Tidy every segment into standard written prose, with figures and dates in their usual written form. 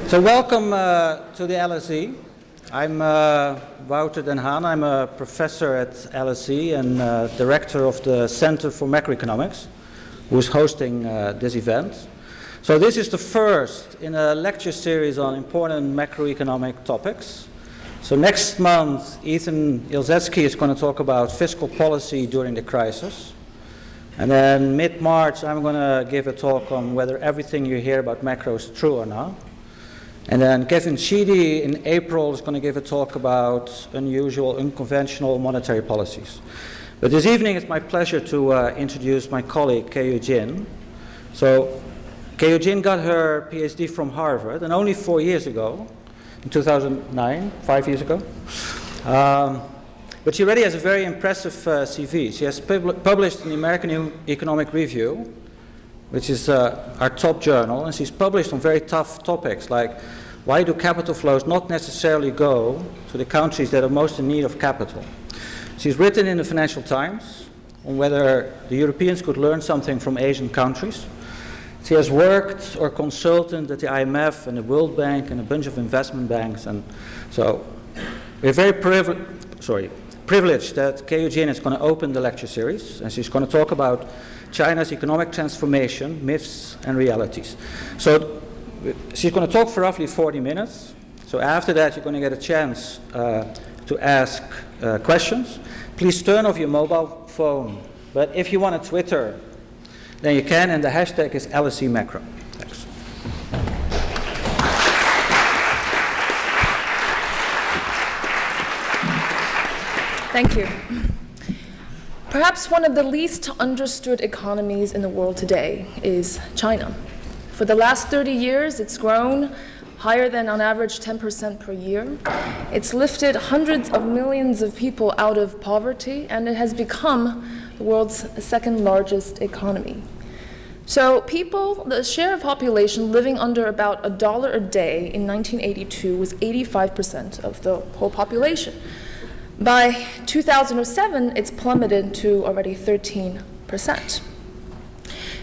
So welcome to the LSE. I'm Wouter Den Haan. I'm a professor at LSE and director of the Center for Macroeconomics, who's hosting this event. So this is the first in a lecture series on important macroeconomic topics. So next month, Ethan Ilzetsky is going to talk about fiscal policy during the crisis. And then mid-March, I'm going to give a talk on whether everything you hear about macro is true or not. And then Kevin Sheedy in April is going to give a talk about unusual, unconventional monetary policies. But this evening it's my pleasure to introduce my colleague Keyu Jin. So Keyu Jin got her PhD from Harvard, and only 4 years ago, in 2009, 5 years ago. But she already has a very impressive CV. She has published in the American Economic Review, which is our top journal, and she's published on very tough topics like why do capital flows not necessarily go to the countries that are most in need of capital. She's written in the Financial Times on whether the Europeans could learn something from Asian countries. She has worked or consulted at the IMF and the World Bank and a bunch of investment banks, and so we're very privileged that Keyu Jin is going to open the lecture series, and she's going to talk about China's economic transformation, myths and realities. So she's going to talk for roughly 40 minutes. So after that, you're going to get a chance to ask questions. Please turn off your mobile phone. But if you want to Twitter, then you can, and the hashtag is LSE Macro. Thanks. Thank you. Perhaps one of the least understood economies in the world today is China. For the last 30 years, it's grown higher than on average 10% per year. It's lifted hundreds of millions of people out of poverty, and it has become the world's second largest economy. So the share of population living under about $1 a day in 1982 was 85% of the whole population. By 2007, it's plummeted to already 13%.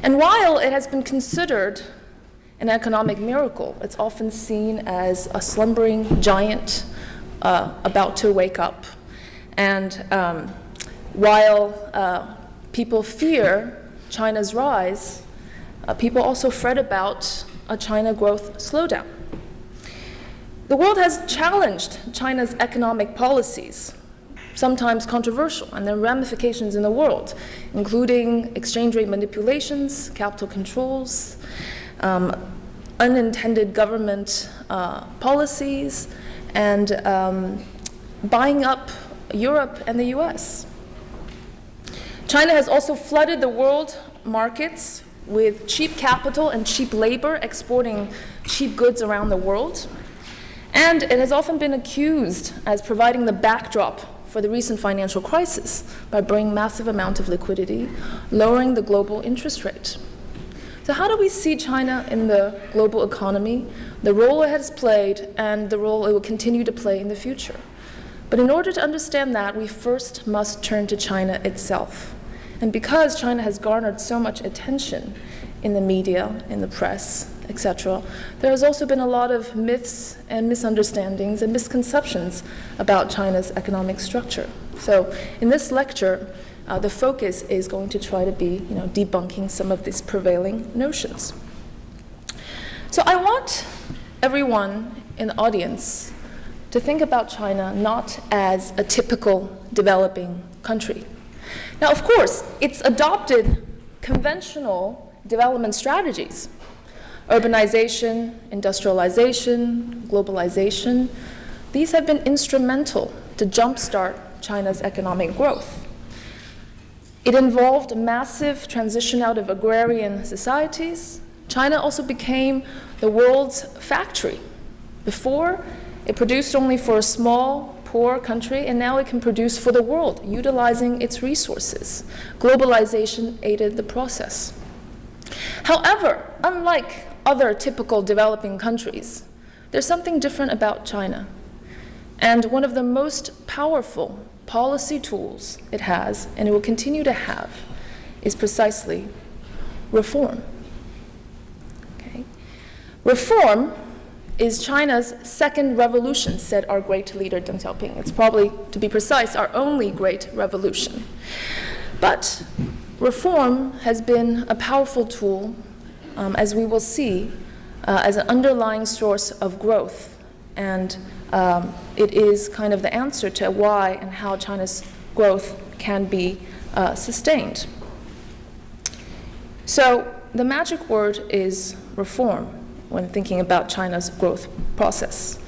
And while it has been considered an economic miracle, it's often seen as a slumbering giant about to wake up. And while people fear China's rise, people also fret about a China growth slowdown. The world has challenged China's economic policies, sometimes controversial, and there are ramifications in the world, including exchange rate manipulations, capital controls, unintended government policies, and buying up Europe and the US. China has also flooded the world markets with cheap capital and cheap labor, exporting cheap goods around the world. And it has often been accused as providing the backdrop for the recent financial crisis by bringing massive amount of liquidity, lowering the global interest rate. So how do we see China in the global economy, the role it has played, and the role it will continue to play in the future? But in order to understand that, we first must turn to China itself. And because China has garnered so much attention in the media, in the press, etc., there has also been a lot of myths and misunderstandings and misconceptions about China's economic structure. So in this lecture, the focus is going to try to be debunking some of these prevailing notions. So I want everyone in the audience to think about China not as a typical developing country. Now, of course, it's adopted conventional development strategies. Urbanization, industrialization, globalization, these have been instrumental to jumpstart China's economic growth. It involved a massive transition out of agrarian societies. China also became the world's factory. Before, it produced only for a small, poor country, and now it can produce for the world, utilizing its resources. Globalization aided the process. However, unlike other typical developing countries, there's something different about China. And one of the most powerful policy tools it has, and it will continue to have, is precisely reform. Okay? Reform is China's second revolution, said our great leader Deng Xiaoping. It's probably, to be precise, our only great revolution. But reform has been a powerful tool, as we will see, as an underlying source of growth. And it is kind of the answer to why and how China's growth can be sustained. So the magic word is reform when thinking about China's growth process.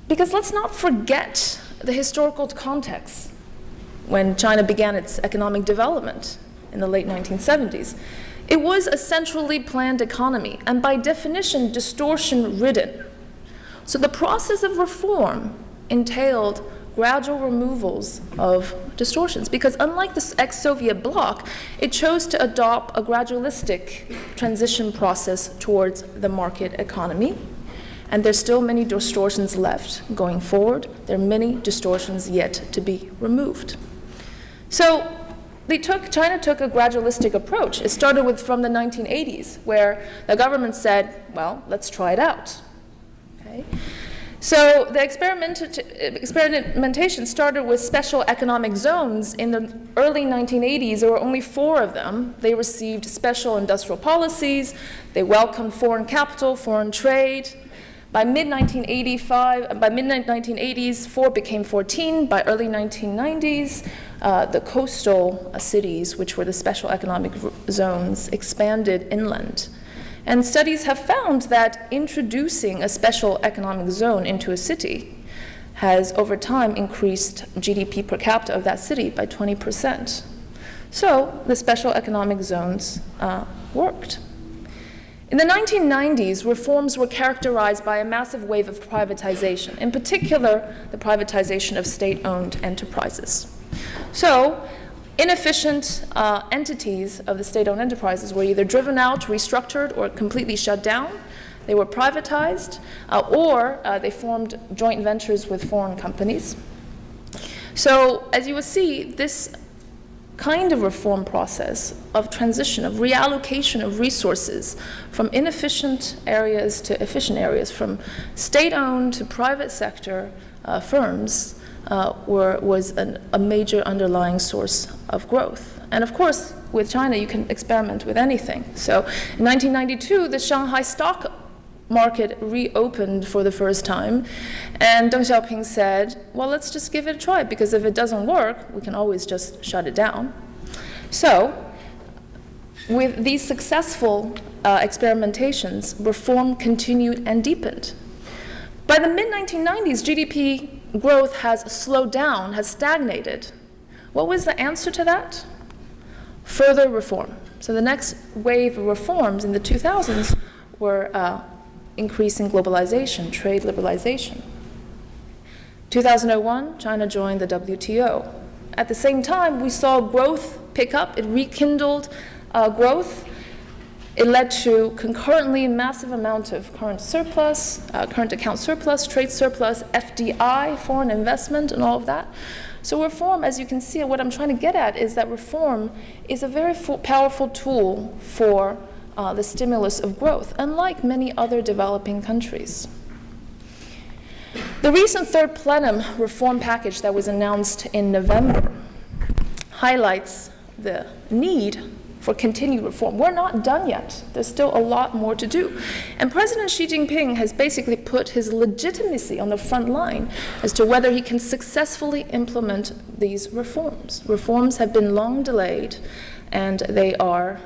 Because let's not forget the historical context when China began its economic development in the late 1970s. It was a centrally planned economy, and by definition, distortion-ridden. So the process of reform entailed gradual removals of distortions, because unlike the ex-Soviet bloc, it chose to adopt a gradualistic transition process towards the market economy. And there's still many distortions left going forward. There are many distortions yet to be removed. So China took a gradualistic approach. It started from the 1980s, where the government said, well, let's try it out. Okay? So the experimentation started with special economic zones. In the early 1980s, there were only 4 of them. They received special industrial policies. They welcomed foreign capital, foreign trade. By mid-1980s, 4 became 14. By early 1990s, the coastal cities, which were the special economic zones, expanded inland. And studies have found that introducing a special economic zone into a city has, over time, increased GDP per capita of that city by 20%. So the special economic zones worked. In the 1990s, reforms were characterized by a massive wave of privatization, in particular, the privatization of state-owned enterprises. So, inefficient entities of the state-owned enterprises were either driven out, restructured, or completely shut down. They were privatized, or they formed joint ventures with foreign companies. So, as you will see, this kind of reform process of transition, of reallocation of resources from inefficient areas to efficient areas, from state-owned to private sector firms, was a major underlying source of growth. And of course, with China, you can experiment with anything. So in 1992, the Shanghai stock market reopened for the first time, and Deng Xiaoping said, well, let's just give it a try, because if it doesn't work, we can always just shut it down. So with these successful experimentations, reform continued and deepened. By the mid-1990s, GDP growth has slowed down, has stagnated. What was the answer to that? Further reform. So the next wave of reforms in the 2000s were increasing globalization, trade liberalization. 2001, China joined the WTO. At the same time, we saw growth pick up. It rekindled growth. It led to concurrently massive amount of current surplus, current account surplus, trade surplus, FDI, foreign investment, and all of that. So reform, as you can see, what I'm trying to get at is that reform is a very powerful tool for the stimulus of growth, unlike many other developing countries. The recent third plenum reform package that was announced in November highlights the need for continued reform. We're not done yet. There's still a lot more to do. And President Xi Jinping has basically put his legitimacy on the front line as to whether he can successfully implement these reforms. Reforms have been long delayed, and they are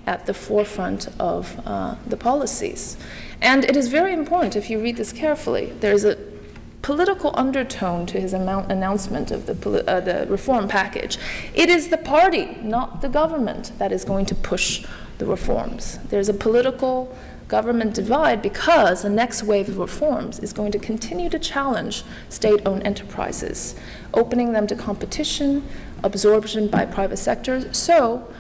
at the forefront of the policies. And it is very important, if you read this carefully, there is a political undertone to his announcement of the reform package. It is the party, not the government, that is going to push the reforms. There's a political government divide because the next wave of reforms is going to continue to challenge state-owned enterprises, opening them to competition, absorption by private sector. So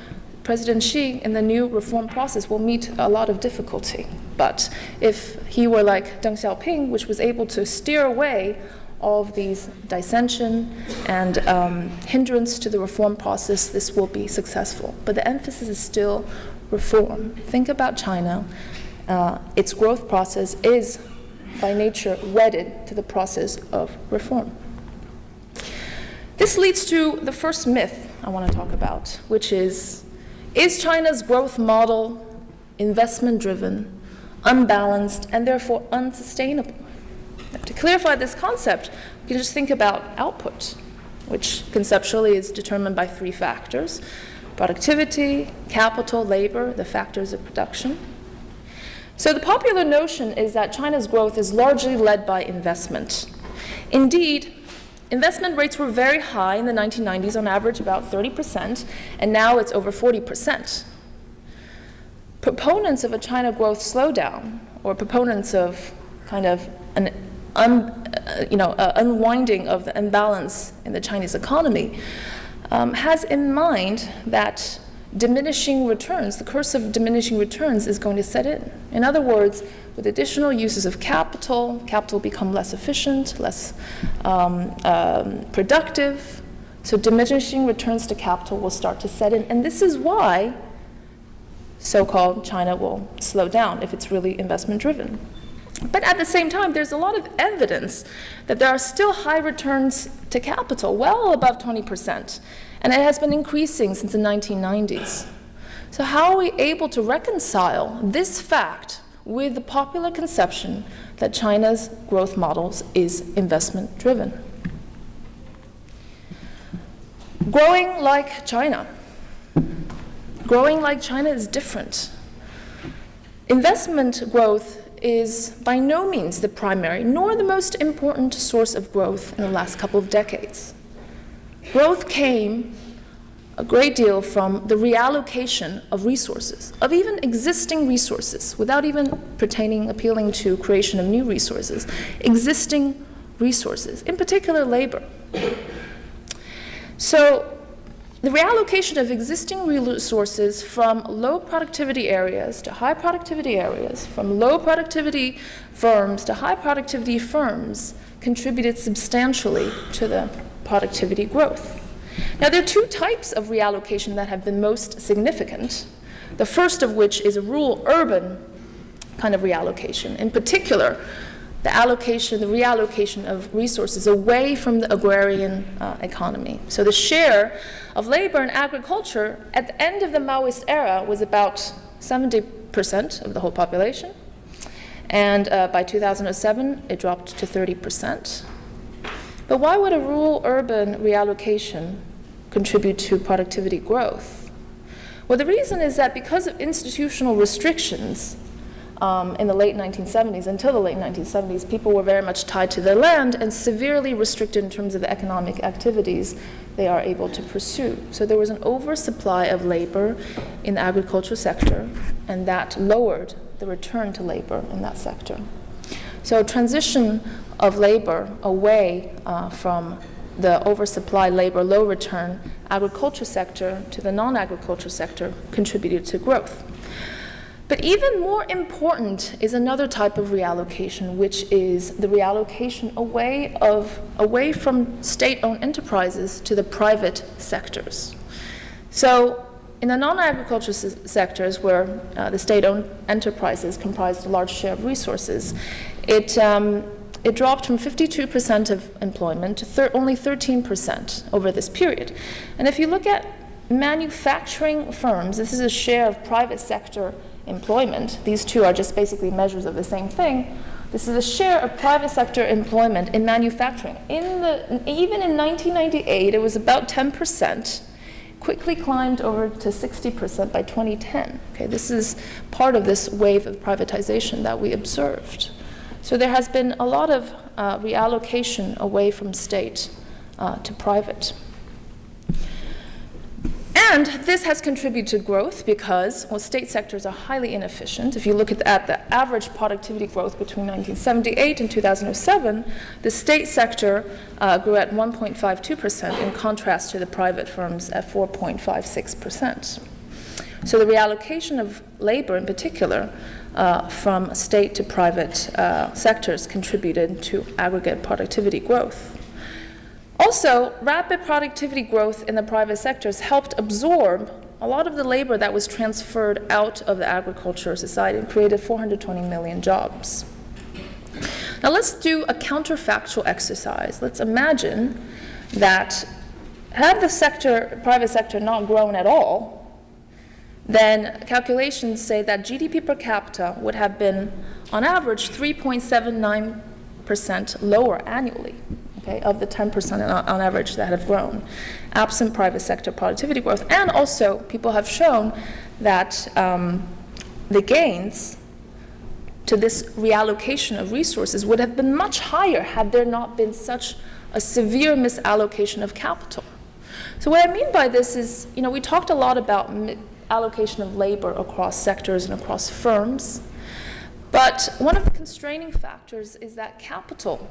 President Xi in the new reform process will meet a lot of difficulty. But if he were like Deng Xiaoping, which was able to steer away all of these dissension and hindrance to the reform process, this will be successful. But the emphasis is still reform. Think about China its growth process is by nature wedded to the process of reform. This leads to the first myth I want to talk about, which is China's growth model investment-driven, unbalanced, and therefore unsustainable? Now, to clarify this concept, we can just think about output, which conceptually is determined by three factors: productivity, capital, labor, the factors of production. So the popular notion is that China's growth is largely led by investment. Indeed, investment rates were very high in the 1990s, on average about 30%, and now it's over 40%. Proponents of a China growth slowdown, or proponents of kind of an unwinding of the imbalance in the Chinese economy, has in mind that diminishing returns, the curse of diminishing returns, is going to set in. In other words, with additional uses of capital, capital become less efficient, less productive, so diminishing returns to capital will start to set in. And this is why so-called China will slow down if it's really investment-driven. But at the same time, there's a lot of evidence that there are still high returns to capital, well above 20%, and it has been increasing since the 1990s. So how are we able to reconcile this fact with the popular conception that China's growth models is investment-driven? Growing like China. Growing like China is different. Investment growth is by no means the primary nor the most important source of growth in the last couple of decades. Growth came a great deal from the reallocation of resources, of even existing resources, without even appealing to creation of new resources, existing resources, in particular labor. So the reallocation of existing resources from low productivity areas to high productivity areas, from low productivity firms to high productivity firms, contributed substantially to the productivity growth. Now, there are two types of reallocation that have been most significant, the first of which is a rural-urban kind of reallocation. In particular, the reallocation of resources away from the agrarian economy. So the share of labor in agriculture at the end of the Maoist era was about 70% of the whole population. And by 2007, it dropped to 30%. But why would a rural-urban reallocation contribute to productivity growth? Well, the reason is that because of institutional restrictions in the late 1970s, until the late 1970s, people were very much tied to their land and severely restricted in terms of the economic activities they are able to pursue. So there was an oversupply of labor in the agricultural sector, and that lowered the return to labor in that sector. So transition of labor away from the oversupply labor, low return agriculture sector to the non-agricultural sector contributed to growth. But even more important is another type of reallocation, which is the reallocation away from state-owned enterprises to the private sectors. So in the non-agricultural sectors, where the state-owned enterprises comprised a large share of resources, it dropped from 52% of employment to only 13% over this period. And if you look at manufacturing firms, this is a share of private sector employment. These two are just basically measures of the same thing. This is a share of private sector employment in manufacturing. Even in 1998, it was about 10%, quickly climbed over to 60% by 2010. Okay, this is part of this wave of privatization that we observed. So there has been a lot of reallocation away from state to private. And this has contributed to growth because, well, state sectors are highly inefficient. If you look at the average productivity growth between 1978 and 2007, the state sector grew at 1.52% in contrast to the private firms at 4.56%. So the reallocation of labor in particular from state to private sectors contributed to aggregate productivity growth. Also, rapid productivity growth in the private sectors helped absorb a lot of the labor that was transferred out of the agricultural society and created 420 million jobs. Now let's do a counterfactual exercise. Let's imagine that had the private sector not grown at all, then calculations say that GDP per capita would have been, on average, 3.79% lower annually, okay, of the 10% on average that have grown, absent private sector productivity growth. And also, people have shown that the gains to this reallocation of resources would have been much higher had there not been such a severe misallocation of capital. So what I mean by this is, we talked a lot about allocation of labor across sectors and across firms, but one of the constraining factors is that capital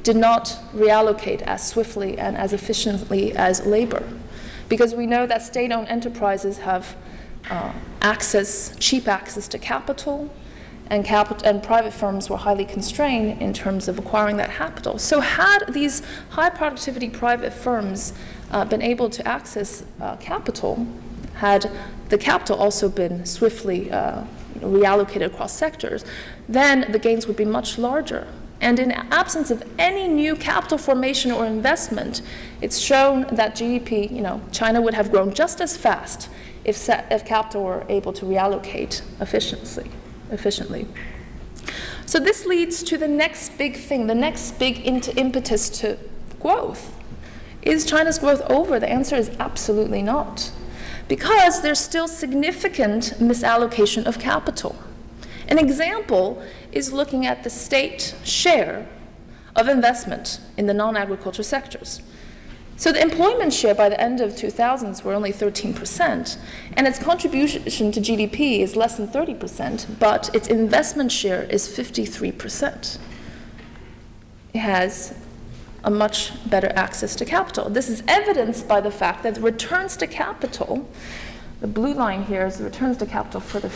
did not reallocate as swiftly and as efficiently as labor, because we know that state-owned enterprises have cheap access to capital, and private firms were highly constrained in terms of acquiring that capital. So had these high productivity private firms been able to access capital, had the capital also been swiftly reallocated across sectors, then the gains would be much larger. And in absence of any new capital formation or investment, it's shown that GDP, China would have grown just as fast if capital were able to reallocate efficiently. So this leads to the next big thing, the next big impetus to growth. Is China's growth over? The answer is absolutely not, because there's still significant misallocation of capital. An example is looking at the state share of investment in the non-agriculture sectors. So the employment share by the end of 2000s were only 13%, and its contribution to GDP is less than 30%, but its investment share is 53%. It has a much better access to capital. This is evidenced by the fact that the returns to capital, the blue line here is the returns to capital for the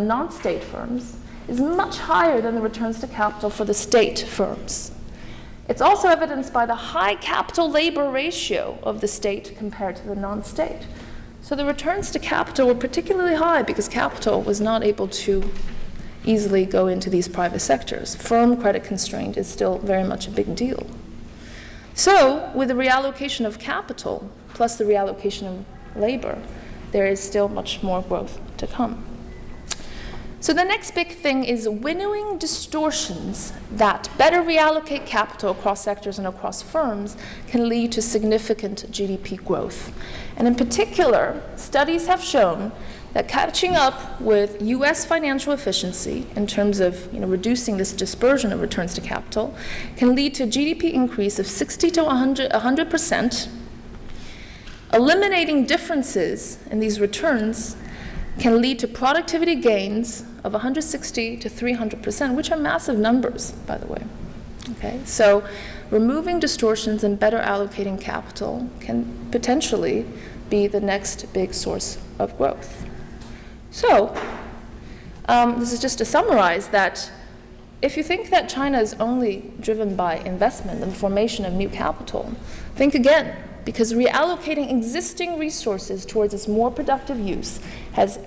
non-state firms, is much higher than the returns to capital for the state firms. It's also evidenced by the high capital labor ratio of the state compared to the non-state. So the returns to capital were particularly high because capital was not able to easily go into these private sectors. Firm credit constraint is still very much a big deal. So with the reallocation of capital plus the reallocation of labor, there is still much more growth to come. So the next big thing is winnowing distortions that better reallocate capital across sectors and across firms can lead to significant GDP growth. And in particular, studies have shown that catching up with US financial efficiency in terms of reducing this dispersion of returns to capital can lead to GDP increase of 60 to 100%. Eliminating differences in these returns can lead to productivity gains of 160 to 300%, which are massive numbers, by the way. Okay, so removing distortions and better allocating capital can potentially be the next big source of growth. So this is just to summarize that if you think that China is only driven by investment and the formation of new capital, think again, because reallocating existing resources towards its more productive use has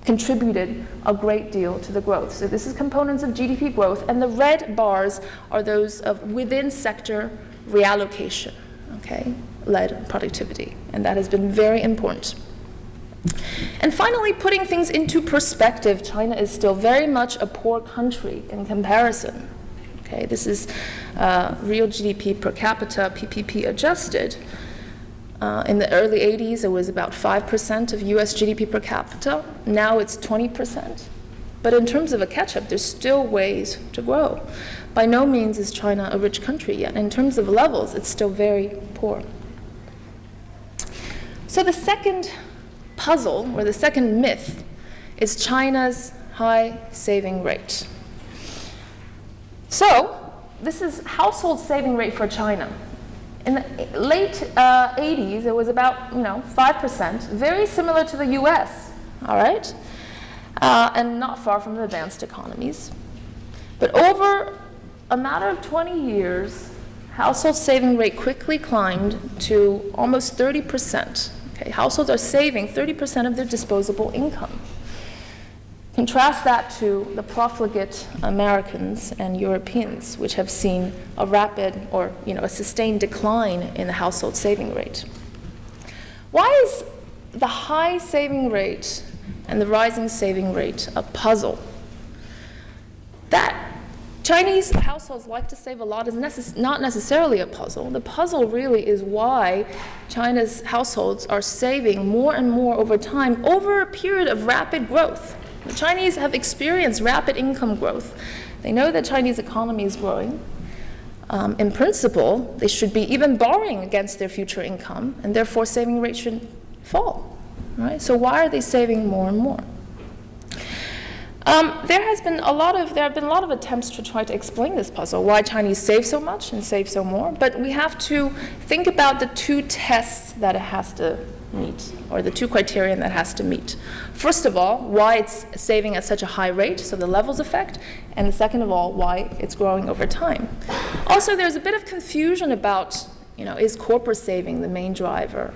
contributed a great deal to the growth. So this is components of GDP growth, and the red bars are those of within sector reallocation, okay, led productivity, and that has been very important. And finally, putting things into perspective, China is still very much a poor country in comparison. Okay, this is real GDP per capita, PPP adjusted. In the early 80s, it was about 5% of US GDP per capita. Now it's 20%. But in terms of a catch-up, there's still ways to grow. By no means is China a rich country yet. In terms of levels, it's still very poor. So the second puzzle, or the second myth, is China's high saving rate. So this is household saving rate for China. In the late 80s, it was about 5%, very similar to the US, all right? And not far from the advanced economies. But over a matter of 20 years, household saving rate quickly climbed to almost 30%. Okay, households are saving 30% of their disposable income. Contrast that to the profligate Americans and Europeans, which have seen a rapid or a sustained decline in the household saving rate. Why is the high saving rate and the rising saving rate a puzzle? That Chinese households like to save a lot is not necessarily a puzzle. The puzzle really is why China's households are saving more and more over time over a period of rapid growth. The Chinese have experienced rapid income growth. They know that Chinese economy is growing. In principle, they should be even borrowing against their future income, and therefore saving rate should fall. Right? So why are they saving more and more? There have been a lot of attempts to try to explain this puzzle, why Chinese save so much and save so more, but we have to think about the two tests that it has to meet, or the two criteria that it has to meet. First of all, why it's saving at such a high rate, so the levels effect, and second of all, why it's growing over time. Also, there's a bit of confusion about, is corporate saving the main driver?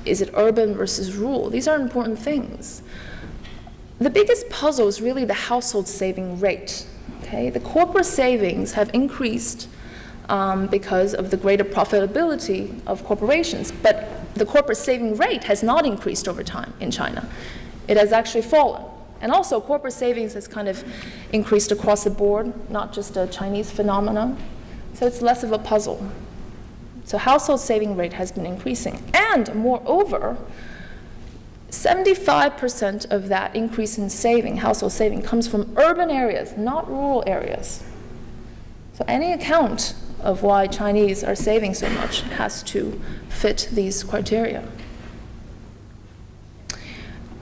Is it urban versus rural? These are important things. The biggest puzzle is really the household saving rate. Okay? The corporate savings have increased because of the greater profitability of corporations, but the corporate saving rate has not increased over time in China. It has actually fallen. And also, corporate savings has kind of increased across the board, not just a Chinese phenomenon. So it's less of a puzzle. So household saving rate has been increasing. And moreover, 75% of that increase in saving, household saving, comes from urban areas, not rural areas. So any account of why Chinese are saving so much has to fit these criteria.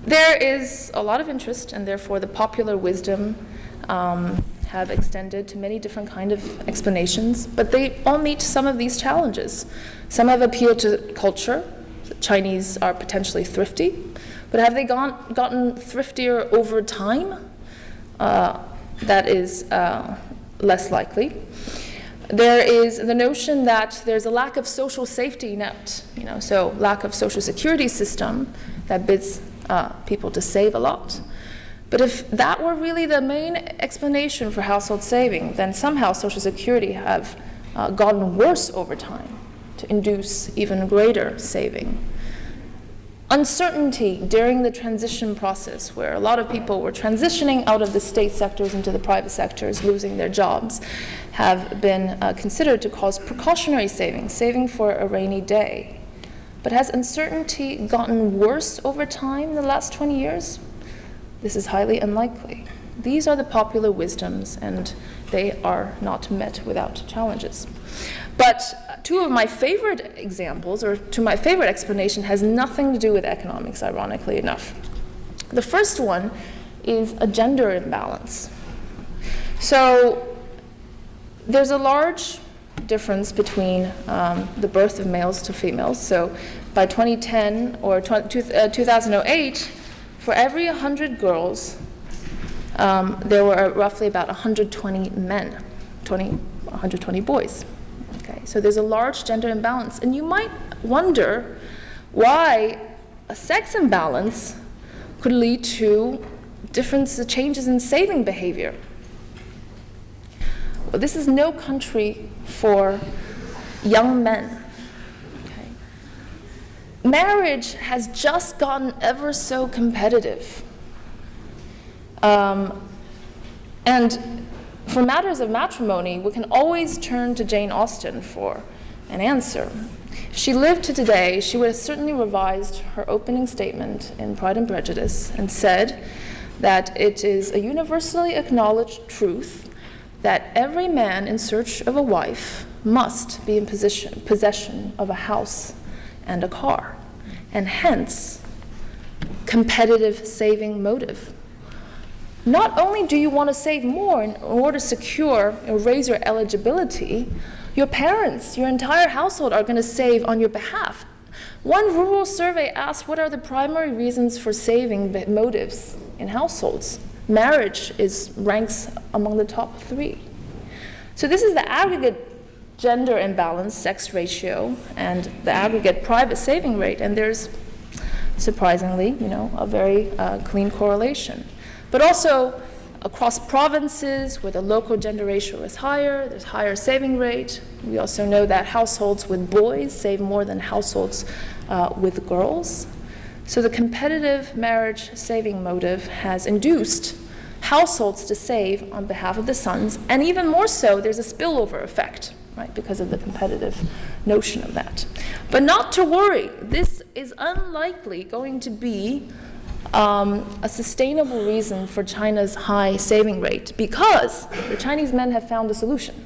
There is a lot of interest, and therefore the popular wisdom have extended to many different kind of explanations, but they all meet some of these challenges. Some have appealed to culture. Chinese are potentially thrifty, but have they gotten thriftier over time? That is less likely. There is the notion that there's a lack of social safety net, so lack of social security system that bids people to save a lot. But if that were really the main explanation for household saving, then somehow social security have gotten worse over time to induce even greater saving. Uncertainty during the transition process, where a lot of people were transitioning out of the state sectors into the private sectors, losing their jobs, have been considered to cause precautionary saving for a rainy day. But has uncertainty gotten worse over time in the last 20 years? This is highly unlikely. These are the popular wisdoms, and they are not met without challenges. But two of my favorite examples, or to my favorite explanation, has nothing to do with economics, ironically enough. The first one is a gender imbalance. So there's a large difference between the birth of males to females. So by 2010 or 2008, for every 100 girls, there were roughly about 120 men, 120 boys. Okay, so there's a large gender imbalance. And you might wonder why a sex imbalance could lead to changes in saving behavior. Well, this is no country for young men. Okay. Marriage has just gotten ever so competitive. And for matters of matrimony, we can always turn to Jane Austen for an answer. If she lived to today, she would have certainly revised her opening statement in Pride and Prejudice and said that it is a universally acknowledged truth that every man in search of a wife must be in possession of a house and a car, and hence, competitive saving motive. Not only do you want to save more in order to secure or raise your eligibility, your parents, your entire household are going to save on your behalf. One rural survey asked what are the primary reasons for saving motives in households. Marriage ranks among the top 3. So this is the aggregate gender imbalance, sex ratio, and the aggregate private saving rate, and there's surprisingly, a very clean correlation. But also across provinces where the local gender ratio is higher, there's higher saving rate. We also know that households with boys save more than households with girls. So the competitive marriage saving motive has induced households to save on behalf of the sons, and even more so, there's a spillover effect, right, because of the competitive notion of that. But not to worry, this is unlikely going to be a sustainable reason for China's high saving rate, because the Chinese men have found a solution.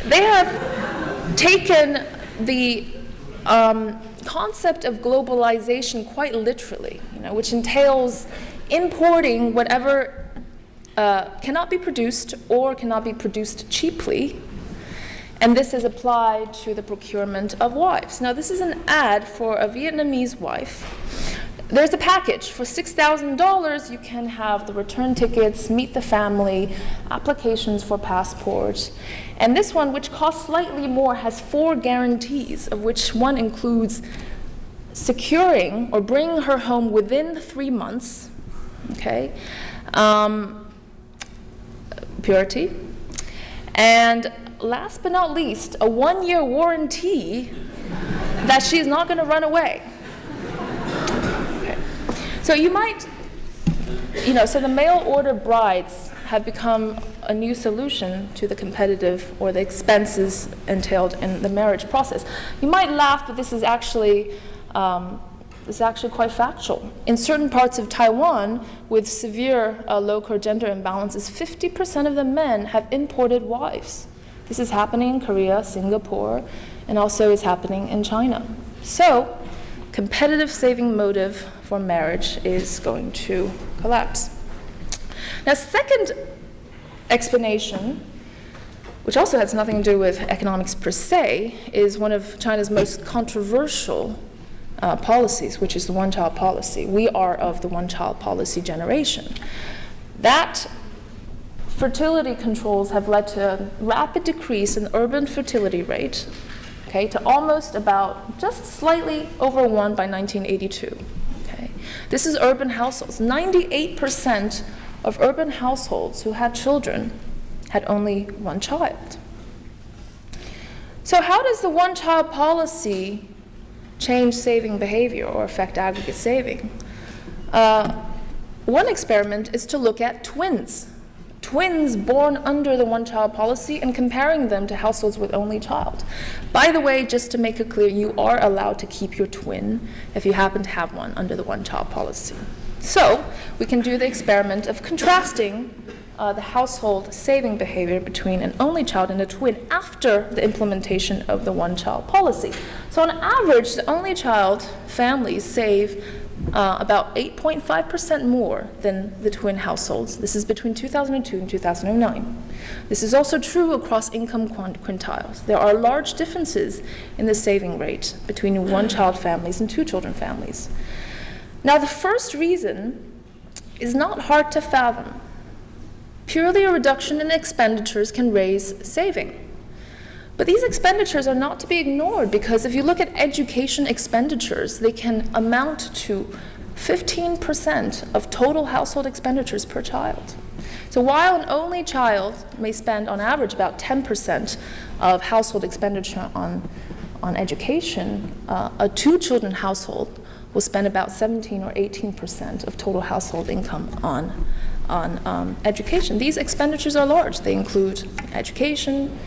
They have taken the concept of globalization quite literally, which entails importing whatever cannot be produced or cannot be produced cheaply, and this is applied to the procurement of wives. Now, this is an ad for a Vietnamese wife. There's a package. For $6,000, you can have the return tickets, meet the family, applications for passport. And this one, which costs slightly more, has 4 guarantees, of which one includes securing or bringing her home within 3 months, okay, purity, and last but not least, a 1-year warranty that she is not going to run away. Okay. So you might, so the mail order brides have become a new solution to the competitive or the expenses entailed in the marriage process. You might laugh, but this is actually quite factual. In certain parts of Taiwan with severe local gender imbalances, 50% of the men have imported wives. This is happening in Korea, Singapore, and also is happening in China. So, competitive saving motive for marriage is going to collapse. Now, second explanation, which also has nothing to do with economics per se, is one of China's most controversial policies, which is the one-child policy. We are of the one-child policy generation. That fertility controls have led to a rapid decrease in urban fertility rate, okay, to almost about just slightly over 1 by 1982. Okay. This is urban households. 98% of urban households who had children had only one child. So how does the one-child policy change saving behavior or affect aggregate saving? One experiment is to look at twins born under the one-child policy and comparing them to households with only child. By the way, just to make it clear, you are allowed to keep your twin if you happen to have one under the one-child policy. So we can do the experiment of contrasting the household saving behavior between an only child and a twin after the implementation of the one-child policy. So on average, the only child families save about 8.5% more than the twin households. This is between 2002 and 2009. This is also true across income quintiles. There are large differences in the saving rate between one-child families and two-children families. Now, the first reason is not hard to fathom. Purely a reduction in expenditures can raise saving. But these expenditures are not to be ignored, because if you look at education expenditures, they can amount to 15% of total household expenditures per child. So while an only child may spend on average about 10% of household expenditure on education, a two-children household will spend about 17 or 18% of total household income on education. These expenditures are large. They include education,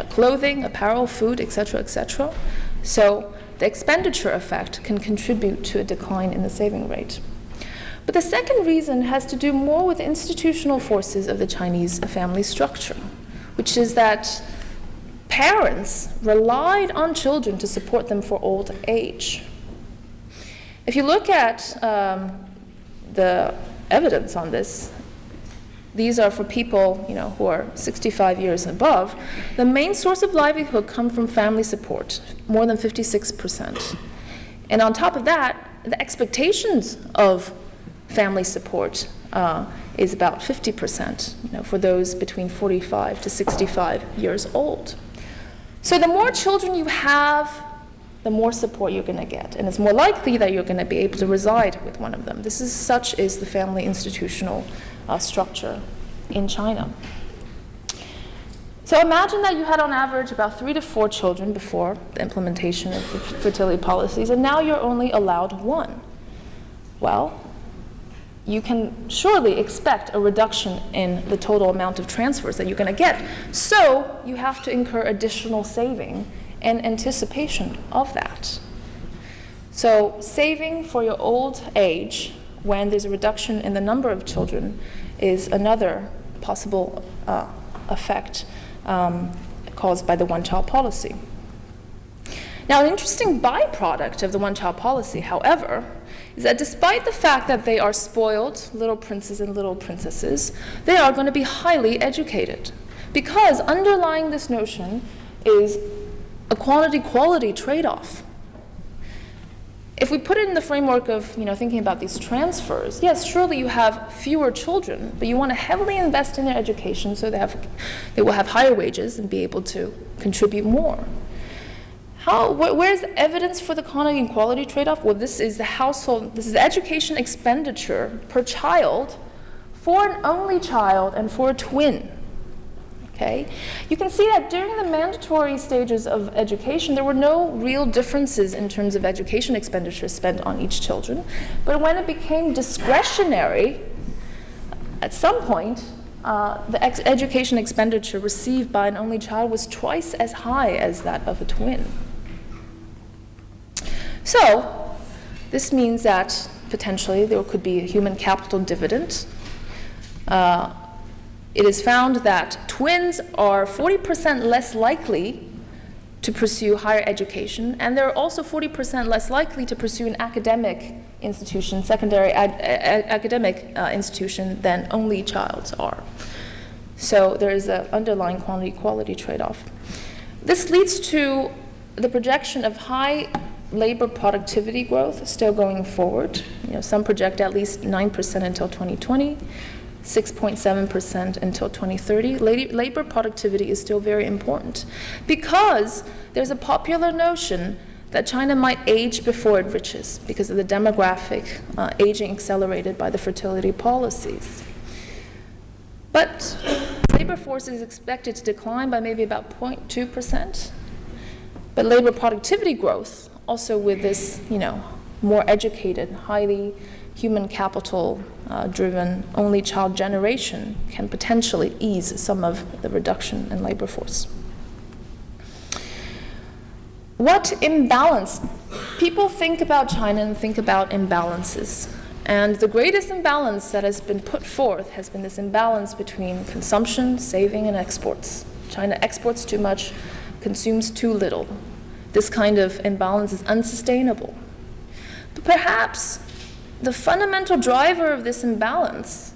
clothing, apparel, food, etc., etc. So the expenditure effect can contribute to a decline in the saving rate. But the second reason has to do more with the institutional forces of the Chinese family structure, which is that parents relied on children to support them for old age. If you look at the evidence on this, these are for people, who are 65 years and above. The main source of livelihood comes from family support, more than 56%. And on top of that, the expectations of family support is about 50%, for those between 45 to 65 years old. So the more children you have, the more support you're going to get, and it's more likely that you're going to be able to reside with one of them. Such is the family institutional structure in China. So imagine that you had on average about 3 to 4 children before the implementation of the fertility policies, and now you're only allowed 1. Well, you can surely expect a reduction in the total amount of transfers that you're going to get. So you have to incur additional saving in anticipation of that. So saving for your old age when there's a reduction in the number of children is another possible effect caused by the one-child policy. Now, an interesting byproduct of the one-child policy, however, is that despite the fact that they are spoiled little princes and little princesses, they are going to be highly educated. Because underlying this notion is a quantity-quality trade-off. If we put it in the framework of thinking about these transfers, yes, surely you have fewer children, but you want to heavily invest in their education so they will have higher wages and be able to contribute more. Where's the evidence for the quantity and quality trade-off? Well, this is the education expenditure per child for an only child and for a twin. Okay? You can see that during the mandatory stages of education, there were no real differences in terms of education expenditure spent on each children. But when it became discretionary, at some point, the education expenditure received by an only child was twice as high as that of a twin. So, this means that potentially there could be a human capital dividend. It is found that twins are 40% less likely to pursue higher education, and they're also 40% less likely to pursue an academic institution, secondary academic institution, than only childs are. So there is an underlying quantity-quality trade-off. This leads to the projection of high labor productivity growth still going forward. Some project at least 9% until 2020. 6.7% until 2030. Labor productivity is still very important because there's a popular notion that China might age before it riches because of the demographic aging accelerated by the fertility policies. But labor force is expected to decline by maybe about 0.2%. But labor productivity growth, also with this, more educated, highly human capital driven only child generation, can potentially ease some of the reduction in labor force. What imbalance? People think about China and think about imbalances. And the greatest imbalance that has been put forth has been this imbalance between consumption, saving, and exports. China exports too much, consumes too little. This kind of imbalance is unsustainable. But perhaps the fundamental driver of this imbalance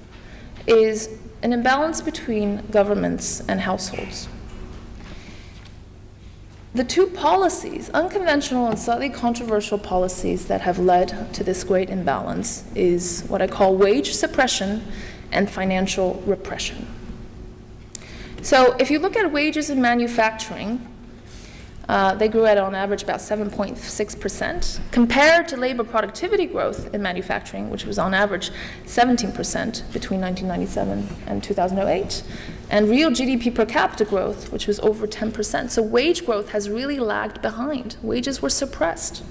is an imbalance between governments and households. The two policies, unconventional and slightly controversial policies that have led to this great imbalance is what I call wage suppression and financial repression. So if you look at wages in manufacturing, they grew at on average about 7.6%, compared to labor productivity growth in manufacturing, which was on average 17% between 1997 and 2008, and real GDP per capita growth, which was over 10%. So wage growth has really lagged behind. Wages were suppressed.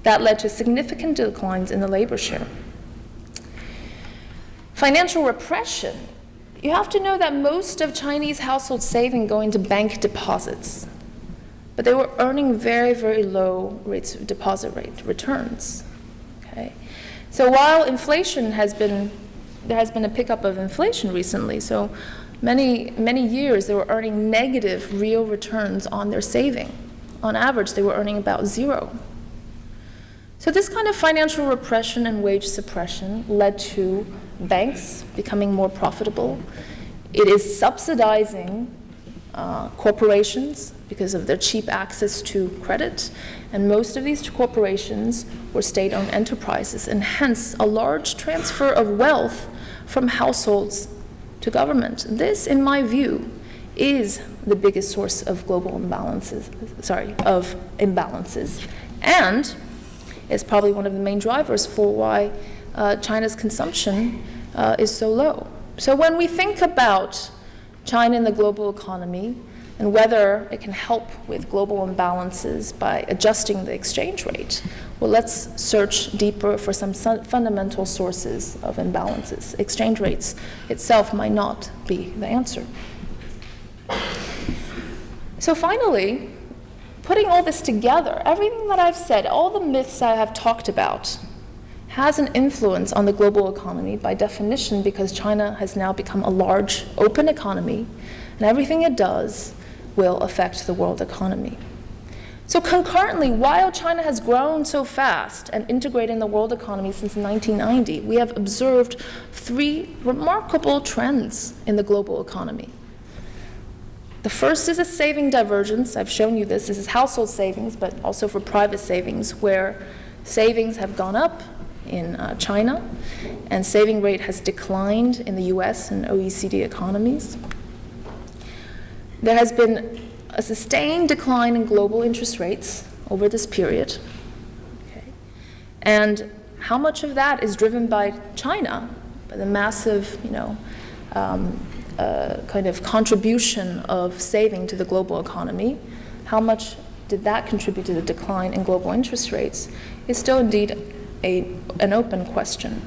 That led to significant declines in the labor share. Financial repression. You have to know that most of Chinese household saving go into bank deposits. But they were earning very, very low rates of deposit rate returns. Okay? So while inflation there has been a pickup of inflation recently, so many years they were earning negative real returns on their saving. On average, they were earning about 0. So this kind of financial repression and wage suppression led to banks becoming more profitable. It is subsidizing corporations because of their cheap access to credit, and most of these corporations were state-owned enterprises, and hence a large transfer of wealth from households to government. This, in my view, is the biggest source of global imbalances, and is probably one of the main drivers for why China's consumption is so low. So when we think about China in the global economy and whether it can help with global imbalances by adjusting the exchange rate, well, let's search deeper for some fundamental sources of imbalances. Exchange rates itself might not be the answer. So finally, putting all this together, everything that I've said, all the myths I have talked about, has an influence on the global economy by definition, because China has now become a large, open economy, and everything it does will affect the world economy. So concurrently, while China has grown so fast and integrated in the world economy since 1990, we have observed three remarkable trends in the global economy. The first is a saving divergence. I've shown you this. This is household savings, but also for private savings, where savings have gone up in China, and saving rate has declined in the US and OECD economies. There has been a sustained decline in global interest rates over this period. Okay. And how much of that is driven by China, by the massive, kind of contribution of saving to the global economy? How much did that contribute to the decline in global interest rates is still indeed an open question.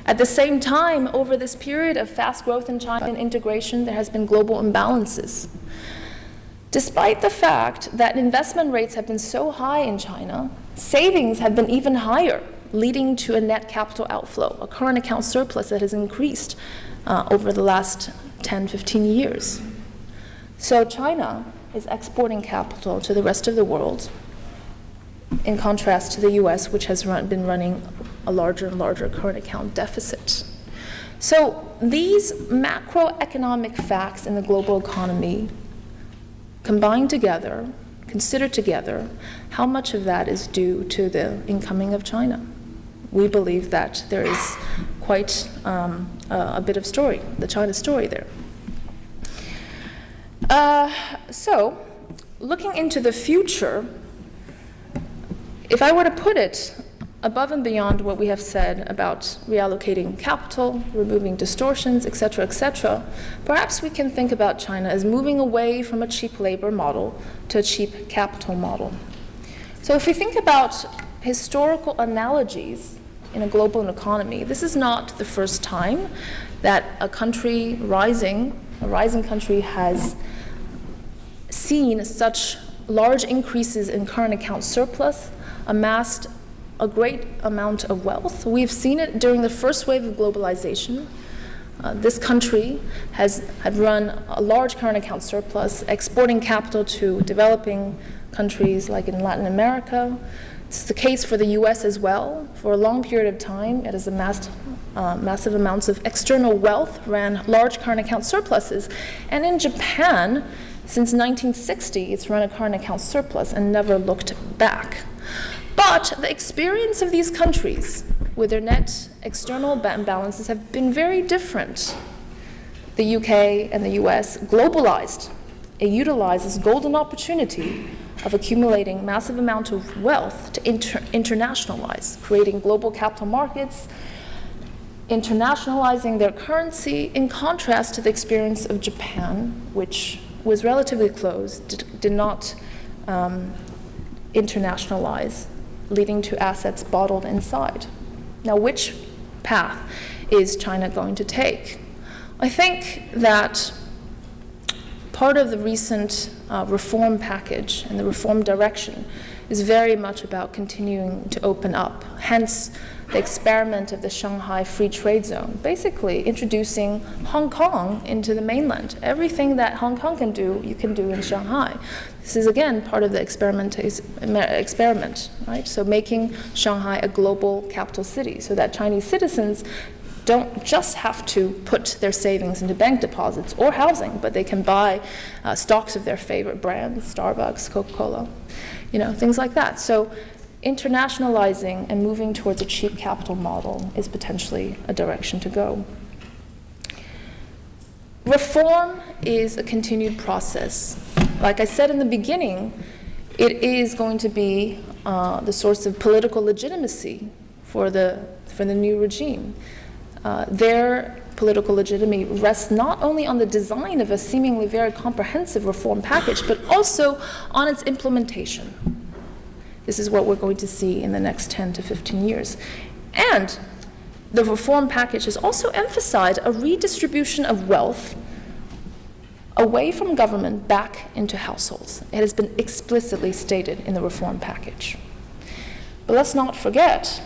At the same time, over this period of fast growth in China and integration, there has been global imbalances. Despite the fact that investment rates have been so high in China, savings have been even higher, leading to a net capital outflow, a current account surplus that has increased over the last 10, 15 years. So China is exporting capital to the rest of the world, in contrast to the US, which has been running a larger and larger current account deficit. So these macroeconomic facts in the global economy combined together, considered together, how much of that is due to the incoming of China? We believe that there is quite a bit of story, the China story there. So, looking into the future, if I were to put it above and beyond what we have said about reallocating capital, removing distortions, etc., perhaps we can think about China as moving away from a cheap labor model to a cheap capital model. So if we think about historical analogies in a global economy, this is not the first time that a rising country has seen such large increases in current account surplus, amassed a great amount of wealth. We've seen it during the first wave of globalization. This country had run a large current account surplus, exporting capital to developing countries like in Latin America. It's the case for the US as well. For a long period of time, it has amassed massive amounts of external wealth, ran large current account surpluses. And in Japan, since 1960, it's run a current account surplus and never looked back. But the experience of these countries with their net external imbalances have been very different. The UK and the US globalized. It utilized this golden opportunity of accumulating massive amount of wealth to internationalize, creating global capital markets, internationalizing their currency, in contrast to the experience of Japan, which was relatively closed, did not internationalize, leading to assets bottled inside. Now, which path is China going to take? I think that part of the recent reform package and the reform direction is very much about continuing to open up, hence the experiment of the Shanghai Free Trade Zone, basically introducing Hong Kong into the mainland. Everything that Hong Kong can do, you can do in Shanghai. This is, again, part of the experiment, right? So making Shanghai a global capital city so that Chinese citizens don't just have to put their savings into bank deposits or housing, but they can buy stocks of their favorite brands, Starbucks, Coca-Cola, things like that. So internationalizing and moving towards a cheap capital model is potentially a direction to go. Reform is a continued process. Like I said in the beginning, it is going to be the source of political legitimacy for the new regime. Their political legitimacy rests not only on the design of a seemingly very comprehensive reform package, but also on its implementation. This is what we're going to see in the next 10 to 15 years. And the reform package has also emphasized a redistribution of wealth away from government back into households. It has been explicitly stated in the reform package. But let's not forget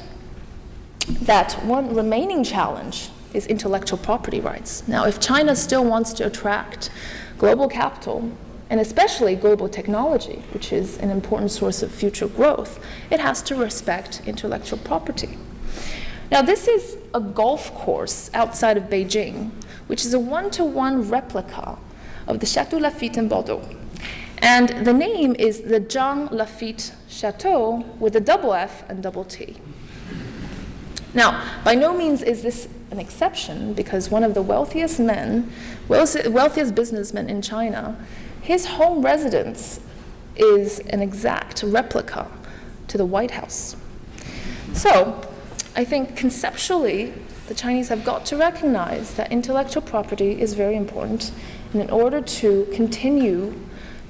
that one remaining challenge is intellectual property rights. Now, if China still wants to attract global capital, and especially global technology, which is an important source of future growth, it has to respect intellectual property. Now, this is a golf course outside of Beijing, which is a one-to-one replica of the Chateau Lafite in Bordeaux. And the name is the Zhang Lafite Chateau with a double F and double T. Now, by no means is this an exception, because one of the wealthiest businessmen in China, his home residence is an exact replica to the White House. So, I think conceptually, the Chinese have got to recognize that intellectual property is very important, and in order to continue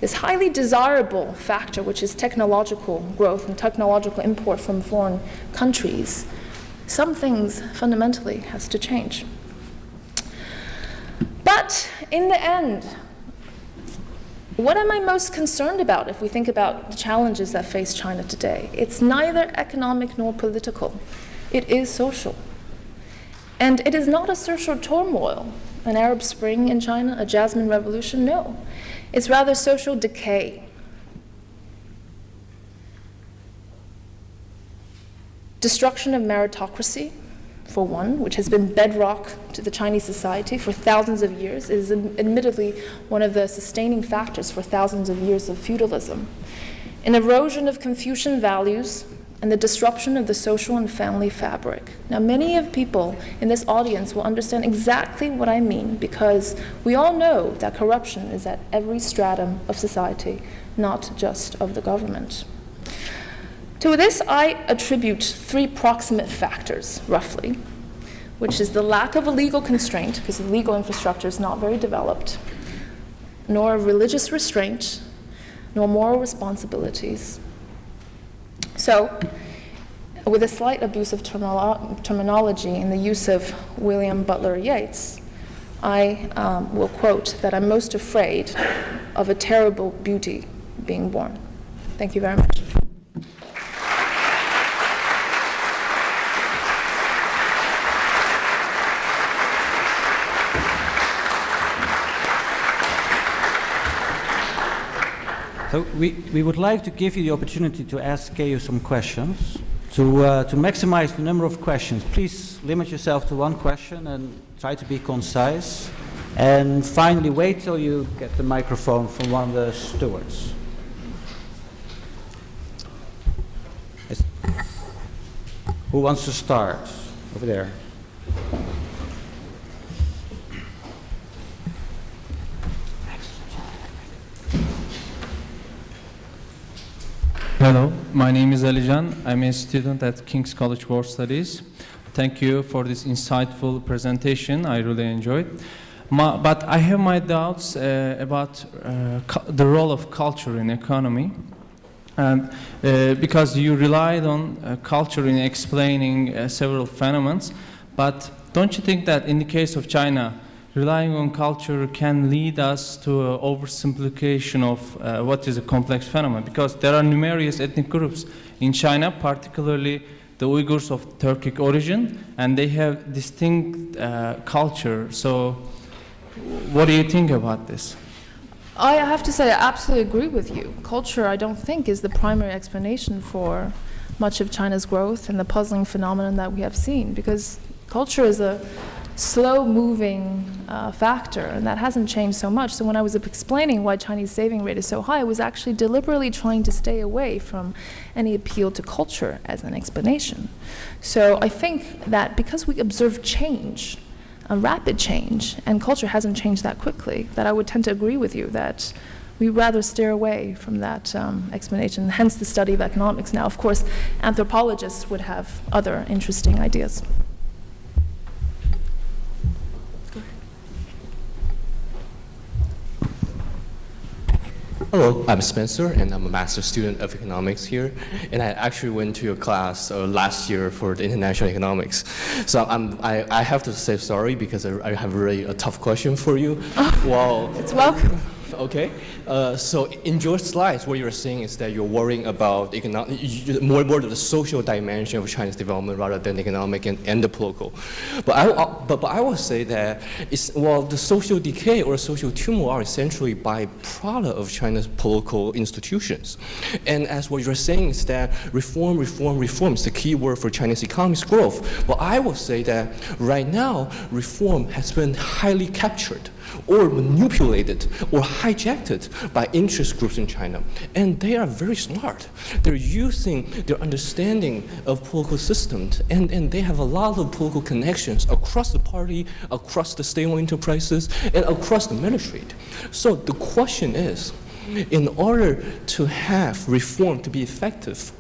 this highly desirable factor, which is technological growth and technological import from foreign countries, some things fundamentally has to change. But in the end, what am I most concerned about if we think about the challenges that face China today? It's neither economic nor political. It is social. And it is not a social turmoil, an Arab Spring in China, a Jasmine Revolution, no. It's rather social decay. Destruction of meritocracy, for one, which has been bedrock to the Chinese society for thousands of years, is admittedly one of the sustaining factors for thousands of years of feudalism. An erosion of Confucian values and the disruption of the social and family fabric. Now, many of people in this audience will understand exactly what I mean, because we all know that corruption is at every stratum of society, not just of the government. To this, I attribute three proximate factors, roughly, which is the lack of a legal constraint, because the legal infrastructure is not very developed, nor religious restraint, nor moral responsibilities. So, with a slight abuse of terminology in the use of William Butler Yeats, I will quote that I'm most afraid of a terrible beauty being born. Thank you very much. So we would like to give you the opportunity to ask Keyu some questions. To maximize the number of questions, please limit yourself to one question and try to be concise. And finally, wait till you get the microphone from one of the stewards. Who wants to start? Over there. Hello, my name is Alijan. I'm a student at King's College World Studies. Thank you for this insightful presentation. I really enjoyed. But I have my doubts about the role of culture in economy. And because you relied on culture in explaining several phenomena, but don't you think that in the case of China, relying on culture can lead us to an oversimplification of what is a complex phenomenon? Because there are numerous ethnic groups in China, particularly the Uyghurs of Turkic origin, and they have distinct culture. So what do you think about this? I have to say I absolutely agree with you. Culture, I don't think, is the primary explanation for much of China's growth and the puzzling phenomenon that we have seen, because culture is a slow-moving factor, and that hasn't changed so much. So when I was explaining why Chinese saving rate is so high, I was actually deliberately trying to stay away from any appeal to culture as an explanation. So I think that because we observe change, rapid change, and culture hasn't changed that quickly, that I would tend to agree with you that we rather steer away from that explanation, hence the study of economics. Now, of course, anthropologists would have other interesting ideas. Hello, I'm Spencer, and I'm a master's student of economics here. And I actually went to your class last year for the international economics. So I have to say sorry because I have really a tough question for you. Well, It's welcome. Okay, so in your slides, what you're saying is that you're worrying about more of the social dimension of China's development rather than economic and the political. But I will say that the social decay or social turmoil are essentially byproduct of China's political institutions. And as what you're saying is that reform is the key word for Chinese economy's growth. But I will say that right now, reform has been highly captured or manipulated or hijacked by interest groups in China. And they are very smart. They're using their understanding of political systems, and they have a lot of political connections across the party, across the state-owned enterprises, and across the military. So the question is, in order to have reform to be effective,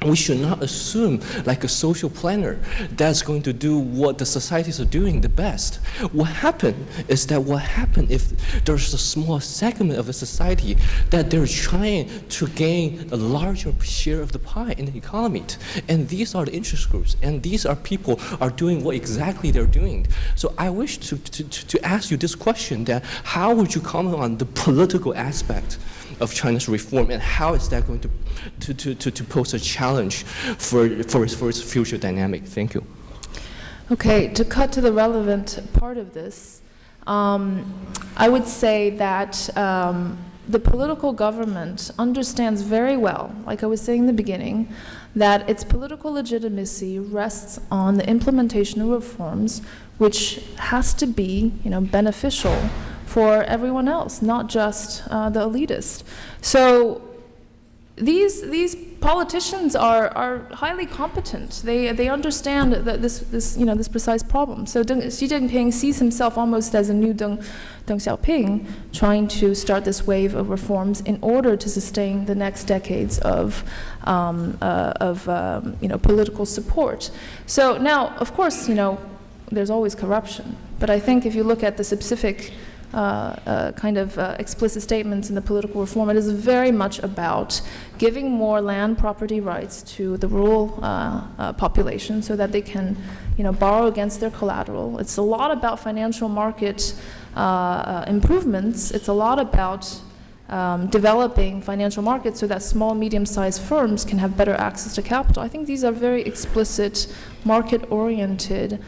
we should not assume like a social planner that's going to do what the societies are doing the best. What happened if there's a small segment of the society that they're trying to gain a larger share of the pie in the economy. And these are the interest groups, and these are people are doing what exactly they're doing. So I wish to ask you this question, that how would you comment on the political aspect of China's reform, and how is that going to pose a challenge for its future dynamic? Thank you. Okay, to cut to the relevant part of this, I would say that the political government understands very well, like I was saying in the beginning, that its political legitimacy rests on the implementation of reforms, which has to be, beneficial for everyone else, not just the elitist. So these politicians are highly competent. They understand that this precise problem. So Xi Jinping sees himself almost as a new Deng Xiaoping, trying to start this wave of reforms in order to sustain the next decades of political support. So now, of course, there's always corruption. But I think if you look at the specific explicit statements in the political reform, it is very much about giving more land property rights to the rural population so that they can, borrow against their collateral. It's a lot about financial market improvements. It's a lot about developing financial markets so that small, medium-sized firms can have better access to capital. I think these are very explicit, market-oriented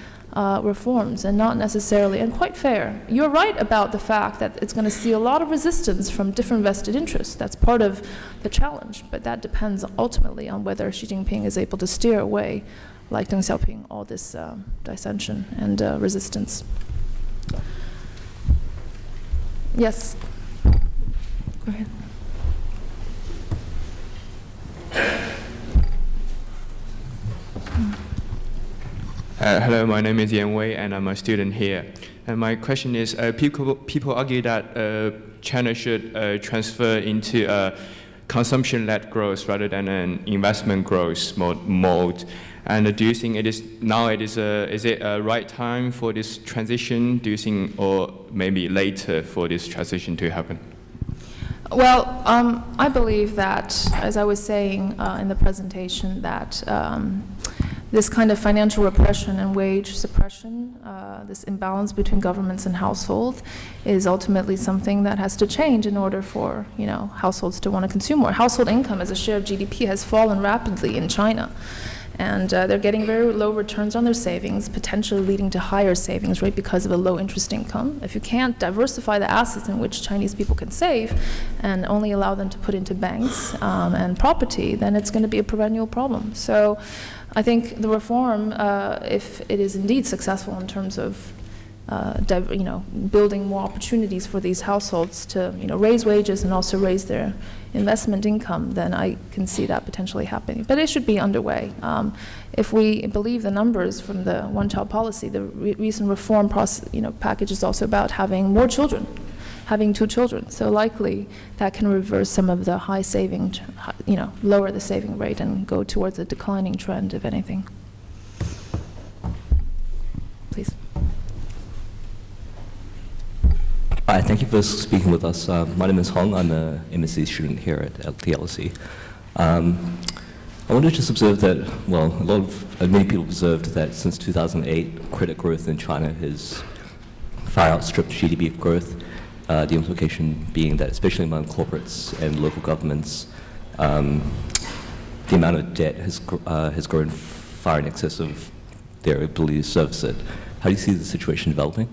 reforms, and not necessarily, and quite fair. You're right about the fact that it's going to see a lot of resistance from different vested interests. That's part of the challenge, but that depends ultimately on whether Xi Jinping is able to steer away, like Deng Xiaoping, all this dissension and resistance. Yes? Go ahead. Hello, my name is Yan Wei, and I'm a student here. And my question is, people argue that China should transfer into a consumption-led growth rather than an investment growth mode. And do you think is it a right time for this transition? Do you think, or maybe later for this transition to happen? Well, I believe that, as I was saying in the presentation, that this kind of financial repression and wage suppression, this imbalance between governments and households, is ultimately something that has to change in order for households to want to consume more. Household income as a share of GDP has fallen rapidly in China, and they're getting very low returns on their savings, potentially leading to higher savings rate because of a low interest income. If you can't diversify the assets in which Chinese people can save and only allow them to put into banks and property, then it's going to be a perennial problem. So I think the reform, if it is indeed successful in terms of building more opportunities for these households to, raise wages and also raise their investment income, then I can see that potentially happening. But it should be underway. If we believe the numbers from the one-child policy, the recent reform package is also about having more children, having 2 children. So likely that can reverse some of the high saving, lower the saving rate and go towards a declining trend, if anything. Please. Hi, thank you for speaking with us. My name is Hong. I'm an MSc student here at the LSE. I wanted to just observe that, well, many people observed that since 2008, credit growth in China has far outstripped GDP growth. The implication being that, especially among corporates and local governments, the amount of debt has grown far in excess of their ability to service it. How do you see the situation developing?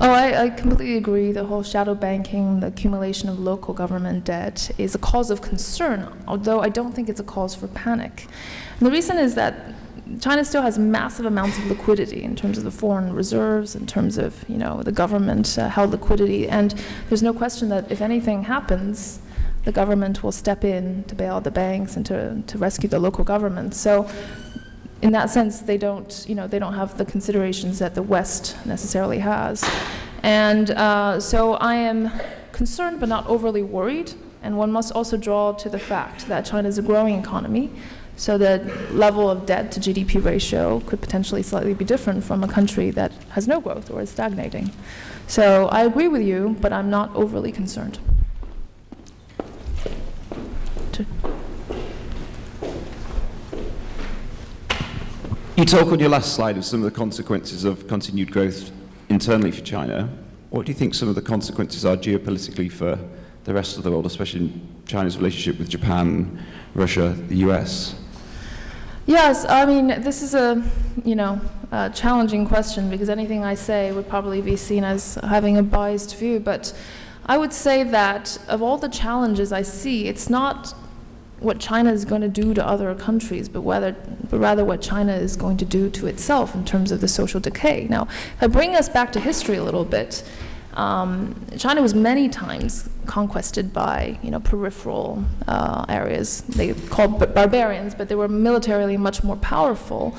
Oh, I completely agree. The whole shadow banking, the accumulation of local government debt is a cause of concern, although I don't think it's a cause for panic. And the reason is that China still has massive amounts of liquidity in terms of the foreign reserves, in terms of, the government held liquidity. And there's no question that if anything happens, the government will step in to bail out the banks and to rescue the local government. So in that sense, they don't have the considerations that the West necessarily has. And so I am concerned but not overly worried. And one must also draw to the fact that China is a growing economy. So the level of debt to GDP ratio could potentially slightly be different from a country that has no growth or is stagnating. So I agree with you, but I'm not overly concerned. You talk on your last slide of some of the consequences of continued growth internally for China. What do you think some of the consequences are geopolitically for the rest of the world, especially in China's relationship with Japan, Russia, the US? Yes, I mean, this is a challenging question because anything I say would probably be seen as having a biased view. But I would say that of all the challenges I see, it's not what China is going to do to other countries, but rather what China is going to do to itself in terms of the social decay. Now, if I bring us back to history a little bit, China was many times conquested by peripheral areas. They called barbarians, but they were militarily much more powerful.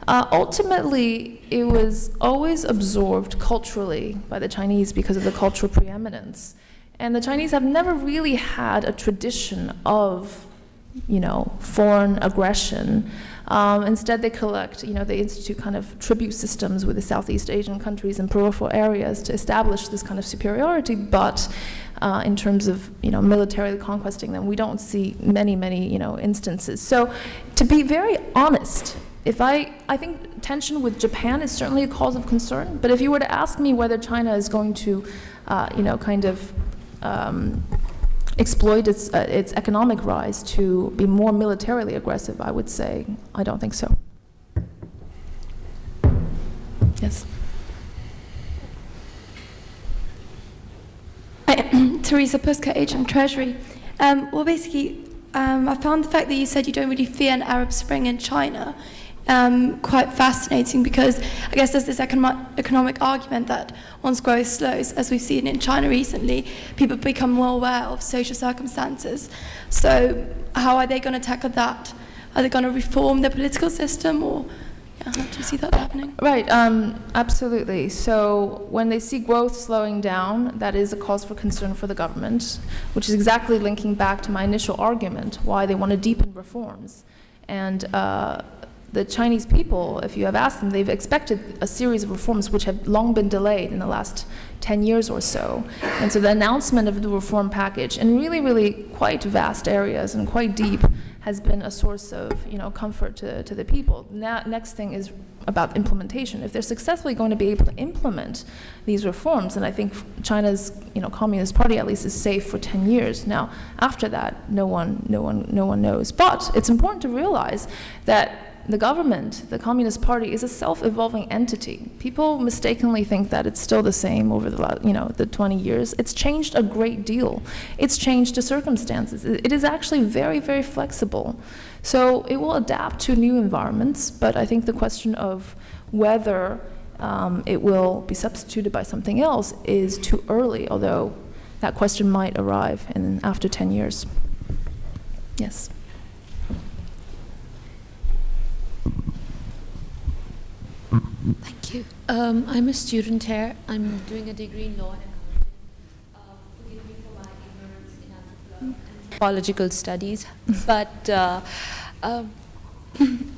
Ultimately, it was always absorbed culturally by the Chinese because of the cultural preeminence. And the Chinese have never really had a tradition of foreign aggression. Instead, they they institute kind of tribute systems with the Southeast Asian countries and peripheral areas to establish this kind of superiority. But in terms of militarily conquesting them, we don't see many instances. So, to be very honest, I think tension with Japan is certainly a cause of concern. But if you were to ask me whether China is going to, exploit its economic rise to be more militarily aggressive, I would say I don't think so. Yes. Teresa Puska, Agent Treasury. Well, basically, I found the fact that you said you don't really fear an Arab Spring in China quite fascinating, because I guess there's this economic argument that once growth slows, as we've seen in China recently, people become more aware of social circumstances. So how are they going to tackle that? Are they going to reform the political system, or how do you see that happening? Right, absolutely. So when they see growth slowing down, that is a cause for concern for the government, which is exactly linking back to my initial argument, why they want to deepen reforms. And the Chinese people, if you have asked them, they've expected a series of reforms which have long been delayed in the last 10 years or so. And so the announcement of the reform package in really quite vast areas and quite deep has been a source of comfort to the people. Now, next thing is about implementation. If they're successfully going to be able to implement these reforms, then I think China's Communist Party at least is safe for 10 years. Now, after that, no one knows. But it's important to realize that the government, the Communist Party, is a self-evolving entity. People mistakenly think that it's still the same over the 20 years. It's changed a great deal. It's changed to circumstances. It is actually very flexible. So it will adapt to new environments, but I think the question of whether it will be substituted by something else is too early, although that question might arrive after 10 years. Yes. Thank you. I'm a student here. I'm doing a degree in law and accounting. Forgive me for my ignorance in anthropological studies. But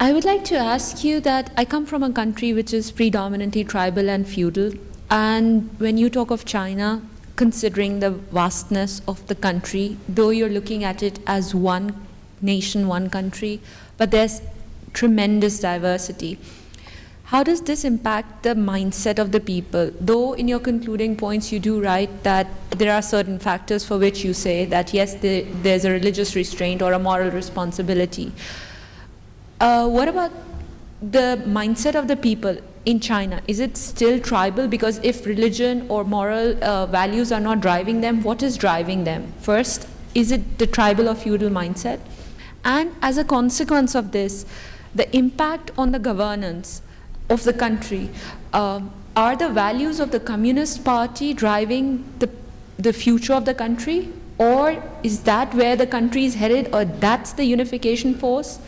I would like to ask you that I come from a country which is predominantly tribal and feudal. And when you talk of China, considering the vastness of the country, though you're looking at it as one nation, one country, but there's tremendous diversity. How does this impact the mindset of the people? Though in your concluding points you do write that there are certain factors for which you say that yes, there's a religious restraint or a moral responsibility. What about the mindset of the people in China? Is it still tribal? Because if religion or moral values are not driving them, what is driving them? First, is it the tribal or feudal mindset? And as a consequence of this, the impact on the governance of the country, are the values of the Communist Party driving the future of the country? Or is that where the country is headed, or that's the unification force,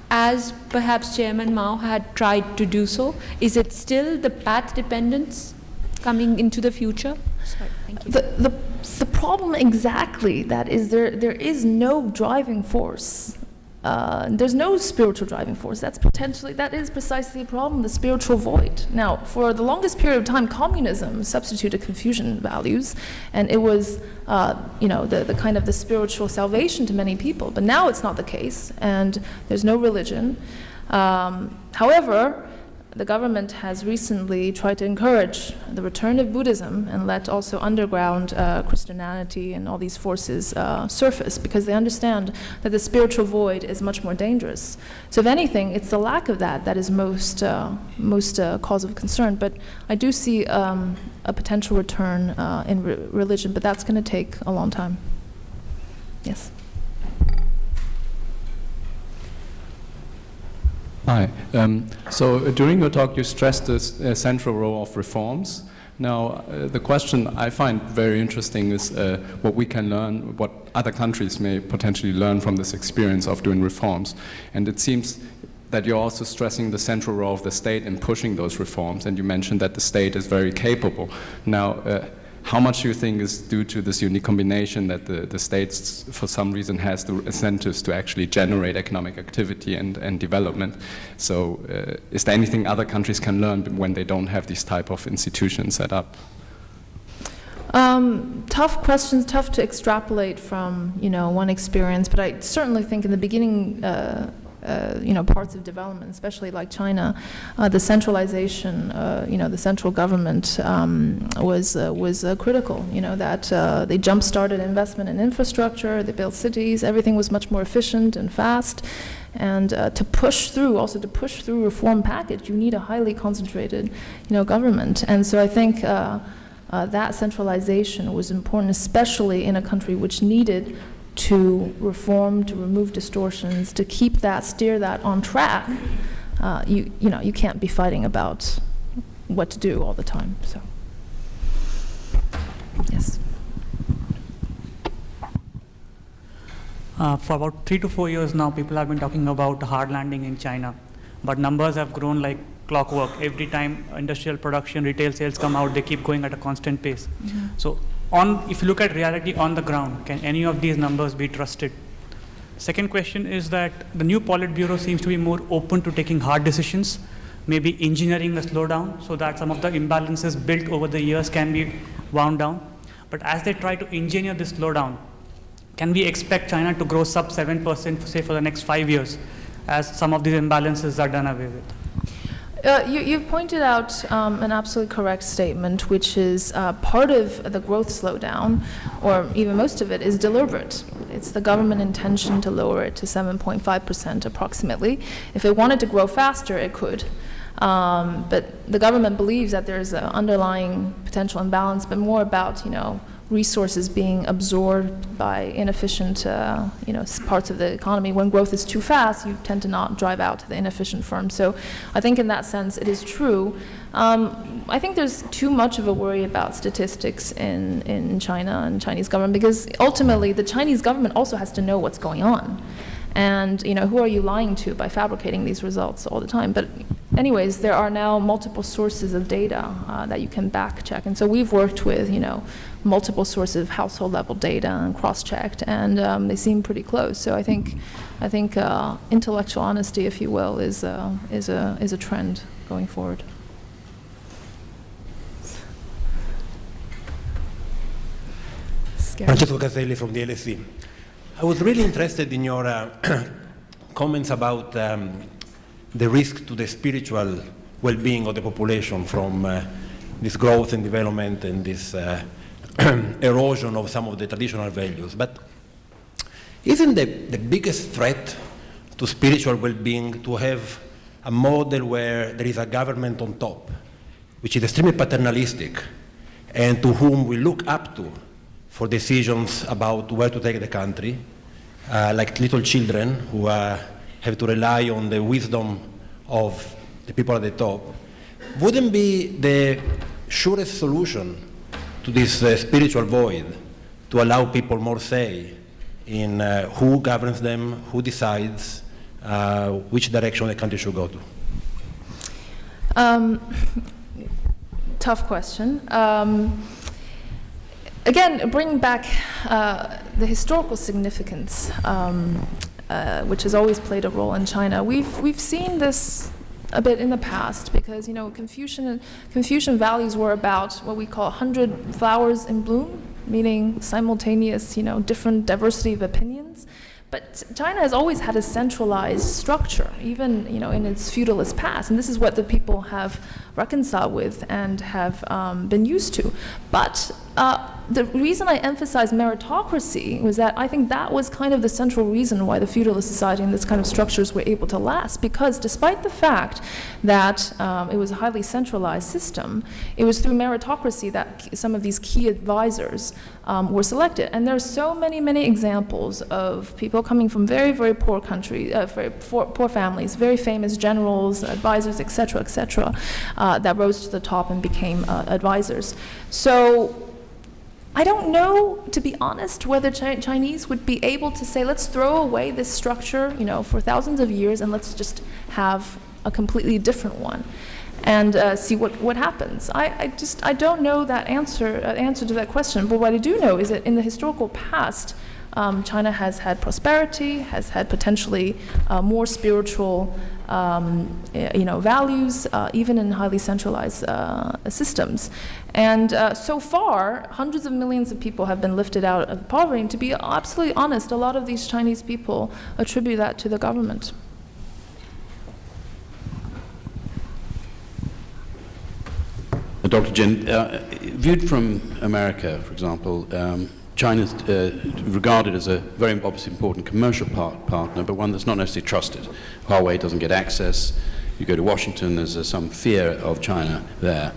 as perhaps Chairman Mao had tried to do so? Is it still the path dependence coming into the future? Sorry, thank you. The problem exactly that is there is no driving force. There's no spiritual driving force. That is precisely the problem, the spiritual void. Now, for the longest period of time, communism substituted Confucian values, and it was, the kind of the spiritual salvation to many people. But now it's not the case, and there's no religion. However, the government has recently tried to encourage the return of Buddhism and let also underground Christianity and all these forces surface, because they understand that the spiritual void is much more dangerous. So if anything, it's the lack of that is most cause of concern. But I do see a potential return in religion, but that's going to take a long time. Yes. Hi. So during your talk, you stressed the central role of reforms. Now, the question I find very interesting is what we can learn, what other countries may potentially learn from this experience of doing reforms. And it seems that you're also stressing the central role of the state in pushing those reforms, and you mentioned that the state is very capable. Now, how much do you think is due to this unique combination that the states, for some reason, has the incentives to actually generate economic activity and development? So is there anything other countries can learn when they don't have these type of institutions set up? Tough questions, tough to extrapolate from one experience, but I certainly think in the beginning parts of development, especially like China, the centralization, the central government was critical. That they jump-started investment in infrastructure, they built cities, everything was much more efficient and fast. And to push through reform package, you need a highly concentrated, government. And so I think that centralization was important, especially in a country which needed to reform, to remove distortions, to steer that on track. You can't be fighting about what to do all the time. So, yes. For about 3 to 4 years now, people have been talking about a hard landing in China, but numbers have grown like clockwork. Every time industrial production, retail sales come out, they keep going at a constant pace. Mm-hmm. So, if you look at reality on the ground, can any of these numbers be trusted? Second question is that the new Politburo seems to be more open to taking hard decisions, maybe engineering a slowdown so that some of the imbalances built over the years can be wound down. But as they try to engineer this slowdown, can we expect China to grow sub 7%, say, for the next 5 years, as some of these imbalances are done away with? You've pointed out an absolutely correct statement, which is part of the growth slowdown, or even most of it, is deliberate. It's the government intention to lower it to 7.5% approximately. If it wanted to grow faster, it could. But the government believes that there's an underlying potential imbalance, but more about, resources being absorbed by inefficient parts of the economy. When growth is too fast, you tend to not drive out the inefficient firms. So I think in that sense it is true. I think there's too much of a worry about statistics in China and Chinese government, because ultimately the Chinese government also has to know what's going on. And who are you lying to by fabricating these results all the time? But anyways, there are now multiple sources of data that you can back check. And so we've worked with multiple sources of household level data and cross-checked, and they seem pretty close. So I think intellectual honesty, if you will, is a trend going forward. Francesco Caselli from the LSE. I was really interested in your comments about the risk to the spiritual well-being of the population from this growth and development and this erosion of some of the traditional values. But isn't the biggest threat to spiritual well-being to have a model where there is a government on top, which is extremely paternalistic, and to whom we look up to for decisions about where to take the country, like little children who have to rely on the wisdom of the people at the top? Wouldn't be the surest solution to this spiritual void to allow people more say in who governs them, who decides which direction the country should go to? Tough question. Again, bringing back the historical significance, which has always played a role in China. We've seen this a bit in the past, because Confucian values were about what we call 100 flowers in bloom, meaning simultaneous, different diversity of opinions. But China has always had a centralized structure, even in its feudalist past, and this is what the people have reconciled with and have been used to. But the reason I emphasize meritocracy was that I think that was kind of the central reason why the feudalist society and this kind of structures were able to last, because despite the fact that it was a highly centralized system, it was through meritocracy that some of these key advisors were selected. And there are so many examples of people coming from very, very poor countries, very poor families, very famous generals, advisors, etc., that rose to the top and became advisors. So I don't know, to be honest, whether Chinese would be able to say, let's throw away this structure, for thousands of years, and let's just have a completely different one, and see what happens. I don't know that answer to that question. But what I do know is that in the historical past, China has had prosperity, has had potentially more spiritual values, even in highly centralized systems. And so far, hundreds of millions of people have been lifted out of poverty. And to be absolutely honest, a lot of these Chinese people attribute that to the government. Dr. Jin, viewed from America, for example, China's regarded as a very obviously important commercial partner, but one that's not necessarily trusted. Huawei doesn't get access. You go to Washington, there's some fear of China there.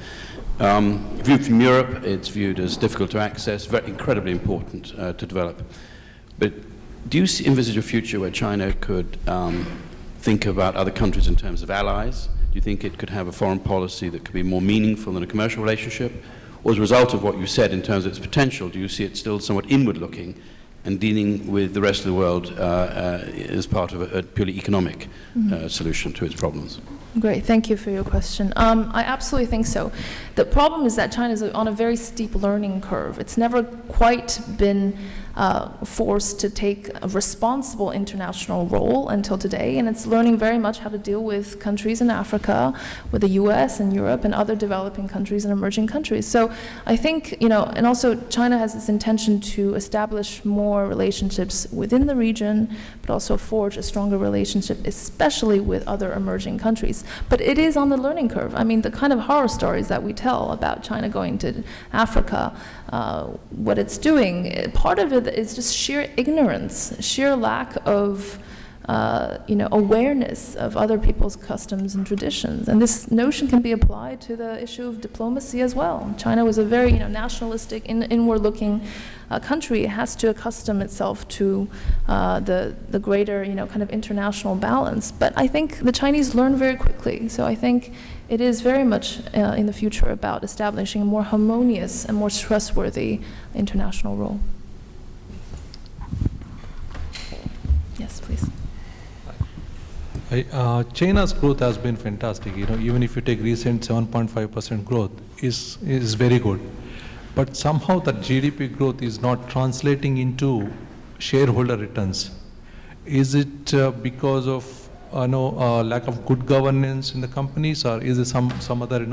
Viewed from Europe, it's viewed as difficult to access, very incredibly important to develop. But do you envisage a future where China could think about other countries in terms of allies? Do you think it could have a foreign policy that could be more meaningful than a commercial relationship? Or as a result of what you said in terms of its potential, do you see it still somewhat inward-looking and dealing with the rest of the world as part of a purely economic solution to its problems? Great, thank you for your question. I absolutely think so. The problem is that China is on a very steep learning curve. It's never quite been forced to take a responsible international role until today, and it's learning very much how to deal with countries in Africa, with the US and Europe and other developing countries and emerging countries. So I think, and also China has this intention to establish more relationships within the region, but also forge a stronger relationship, especially with other emerging countries. But it is on the learning curve. I mean, the kind of horror stories that we tell about China going to Africa, what it's doing, part of it is just sheer ignorance, sheer lack of awareness of other people's customs and traditions. And this notion can be applied to the issue of diplomacy as well. China was a very nationalistic, inward-looking country. It has to accustom itself to the greater kind of international balance. But I think the Chinese learn very quickly. So I think it is very much in the future about establishing a more harmonious and more trustworthy international role. Yes, please. China's growth has been fantastic. Even if you take recent 7.5% growth is very good. But somehow that GDP growth is not translating into shareholder returns. Is it because of lack of good governance in the companies, or is it some other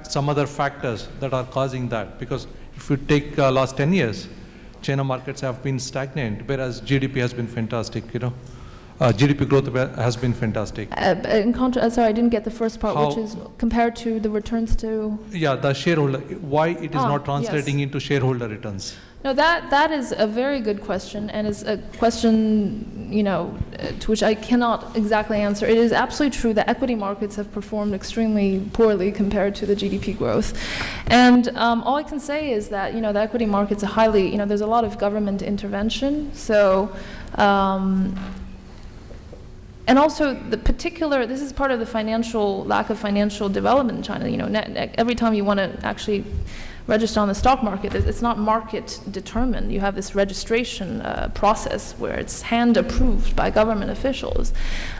some other factors that are causing that? Because if you take last 10 years, China markets have been stagnant, whereas GDP has been fantastic. GDP growth has been fantastic. In contrast, sorry, I didn't get the first part, which is compared to the returns to... Yeah, the shareholder, why it is not translating into shareholder returns? No, that is a very good question, and is a question, to which I cannot exactly answer. It is absolutely true that equity markets have performed extremely poorly compared to the GDP growth. And all I can say is that, the equity markets are highly, there's a lot of government intervention. So, and also this is part of the lack of financial development in China. Every time you want to actually register on the stock market, it's not market determined. You have this registration process where it's hand approved by government officials.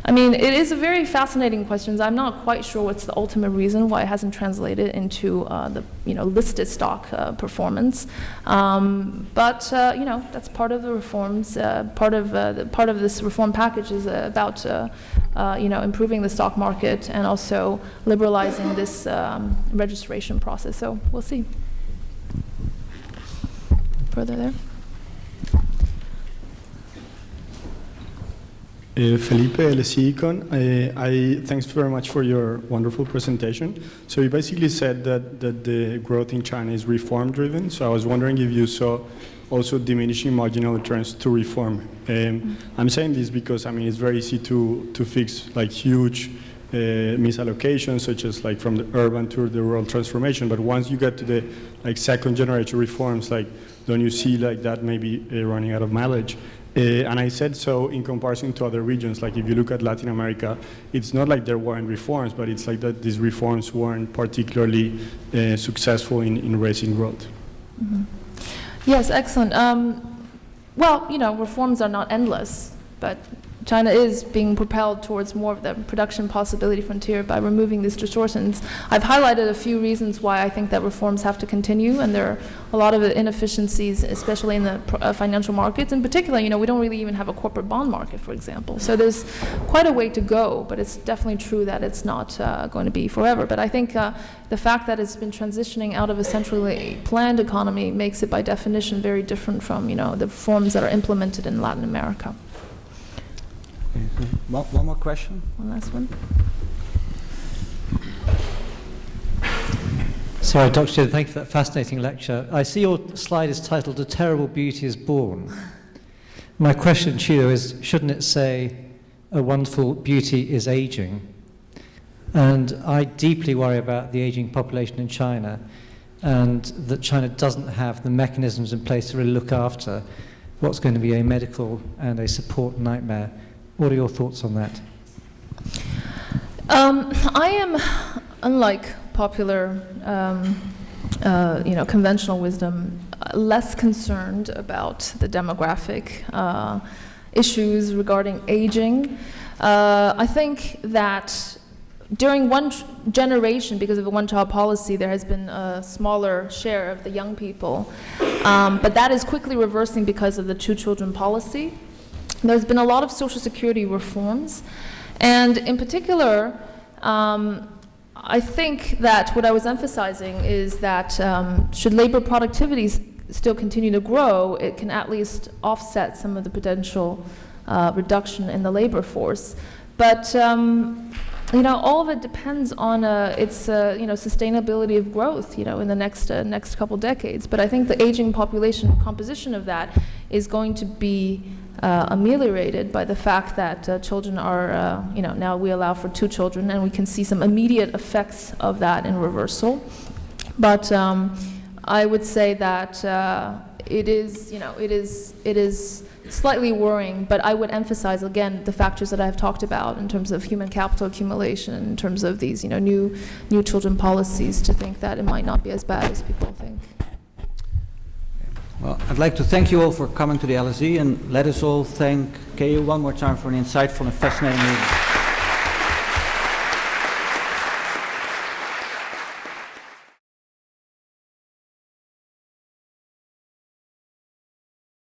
I mean, it is a very fascinating question. I'm not quite sure what's the ultimate reason why it hasn't translated into the listed stock performance. But that's part of the reforms. Part of this reform package is about improving the stock market and also liberalizing this registration process. So we'll see. Further there. Felipe, LSE Econ. Thanks very much for your wonderful presentation. So you basically said that the growth in China is reform-driven. So I was wondering if you saw also diminishing marginal returns to reform. I'm saying this because, it's very easy to fix huge misallocations, such as from the urban to the rural transformation. But once you get to the second generation reforms, don't you see that maybe running out of mileage? And I said so in comparison to other regions. If you look at Latin America, it's not like there weren't reforms, but it's that these reforms weren't particularly successful in raising growth. Mm-hmm. Yes, excellent. Reforms are not endless, but China is being propelled towards more of the production possibility frontier by removing these distortions. I've highlighted a few reasons why I think that reforms have to continue, and there are a lot of inefficiencies, especially in the financial markets. In particular, we don't really even have a corporate bond market, for example. So there's quite a way to go, but it's definitely true that it's not going to be forever. But I think the fact that it's been transitioning out of a centrally planned economy makes it, by definition, very different from, the reforms that are implemented in Latin America. One more question? One last one. Sorry, Dr. Jin, thank you for that fascinating lecture. I see your slide is titled "A Terrible Beauty is Born." My question to you is, shouldn't it say, "A wonderful beauty is aging"? And I deeply worry about the aging population in China, and that China doesn't have the mechanisms in place to really look after what's going to be a medical and a support nightmare. What are your thoughts on that? I am, unlike popular, conventional wisdom, less concerned about the demographic issues regarding aging. I think that during one generation, because of the one-child policy, there has been a smaller share of the young people, but that is quickly reversing because of the two-children policy. There's been a lot of Social Security reforms, and in particular, I think that what I was emphasizing is that should labor productivity still continue to grow, it can at least offset some of the potential reduction in the labor force. But all of it depends on its sustainability of growth, in the next couple decades. But I think the aging population composition of that is going to be ameliorated by the fact that children are, now we allow for 2 children, and we can see some immediate effects of that in reversal. But I would say that it is slightly worrying, but I would emphasize again the factors that I've talked about in terms of human capital accumulation, in terms of these new children policies, to think that it might not be as bad as people think. Well, I'd like to thank you all for coming to the LSE, and let us all thank Keyu one more time for an insightful and fascinating meeting.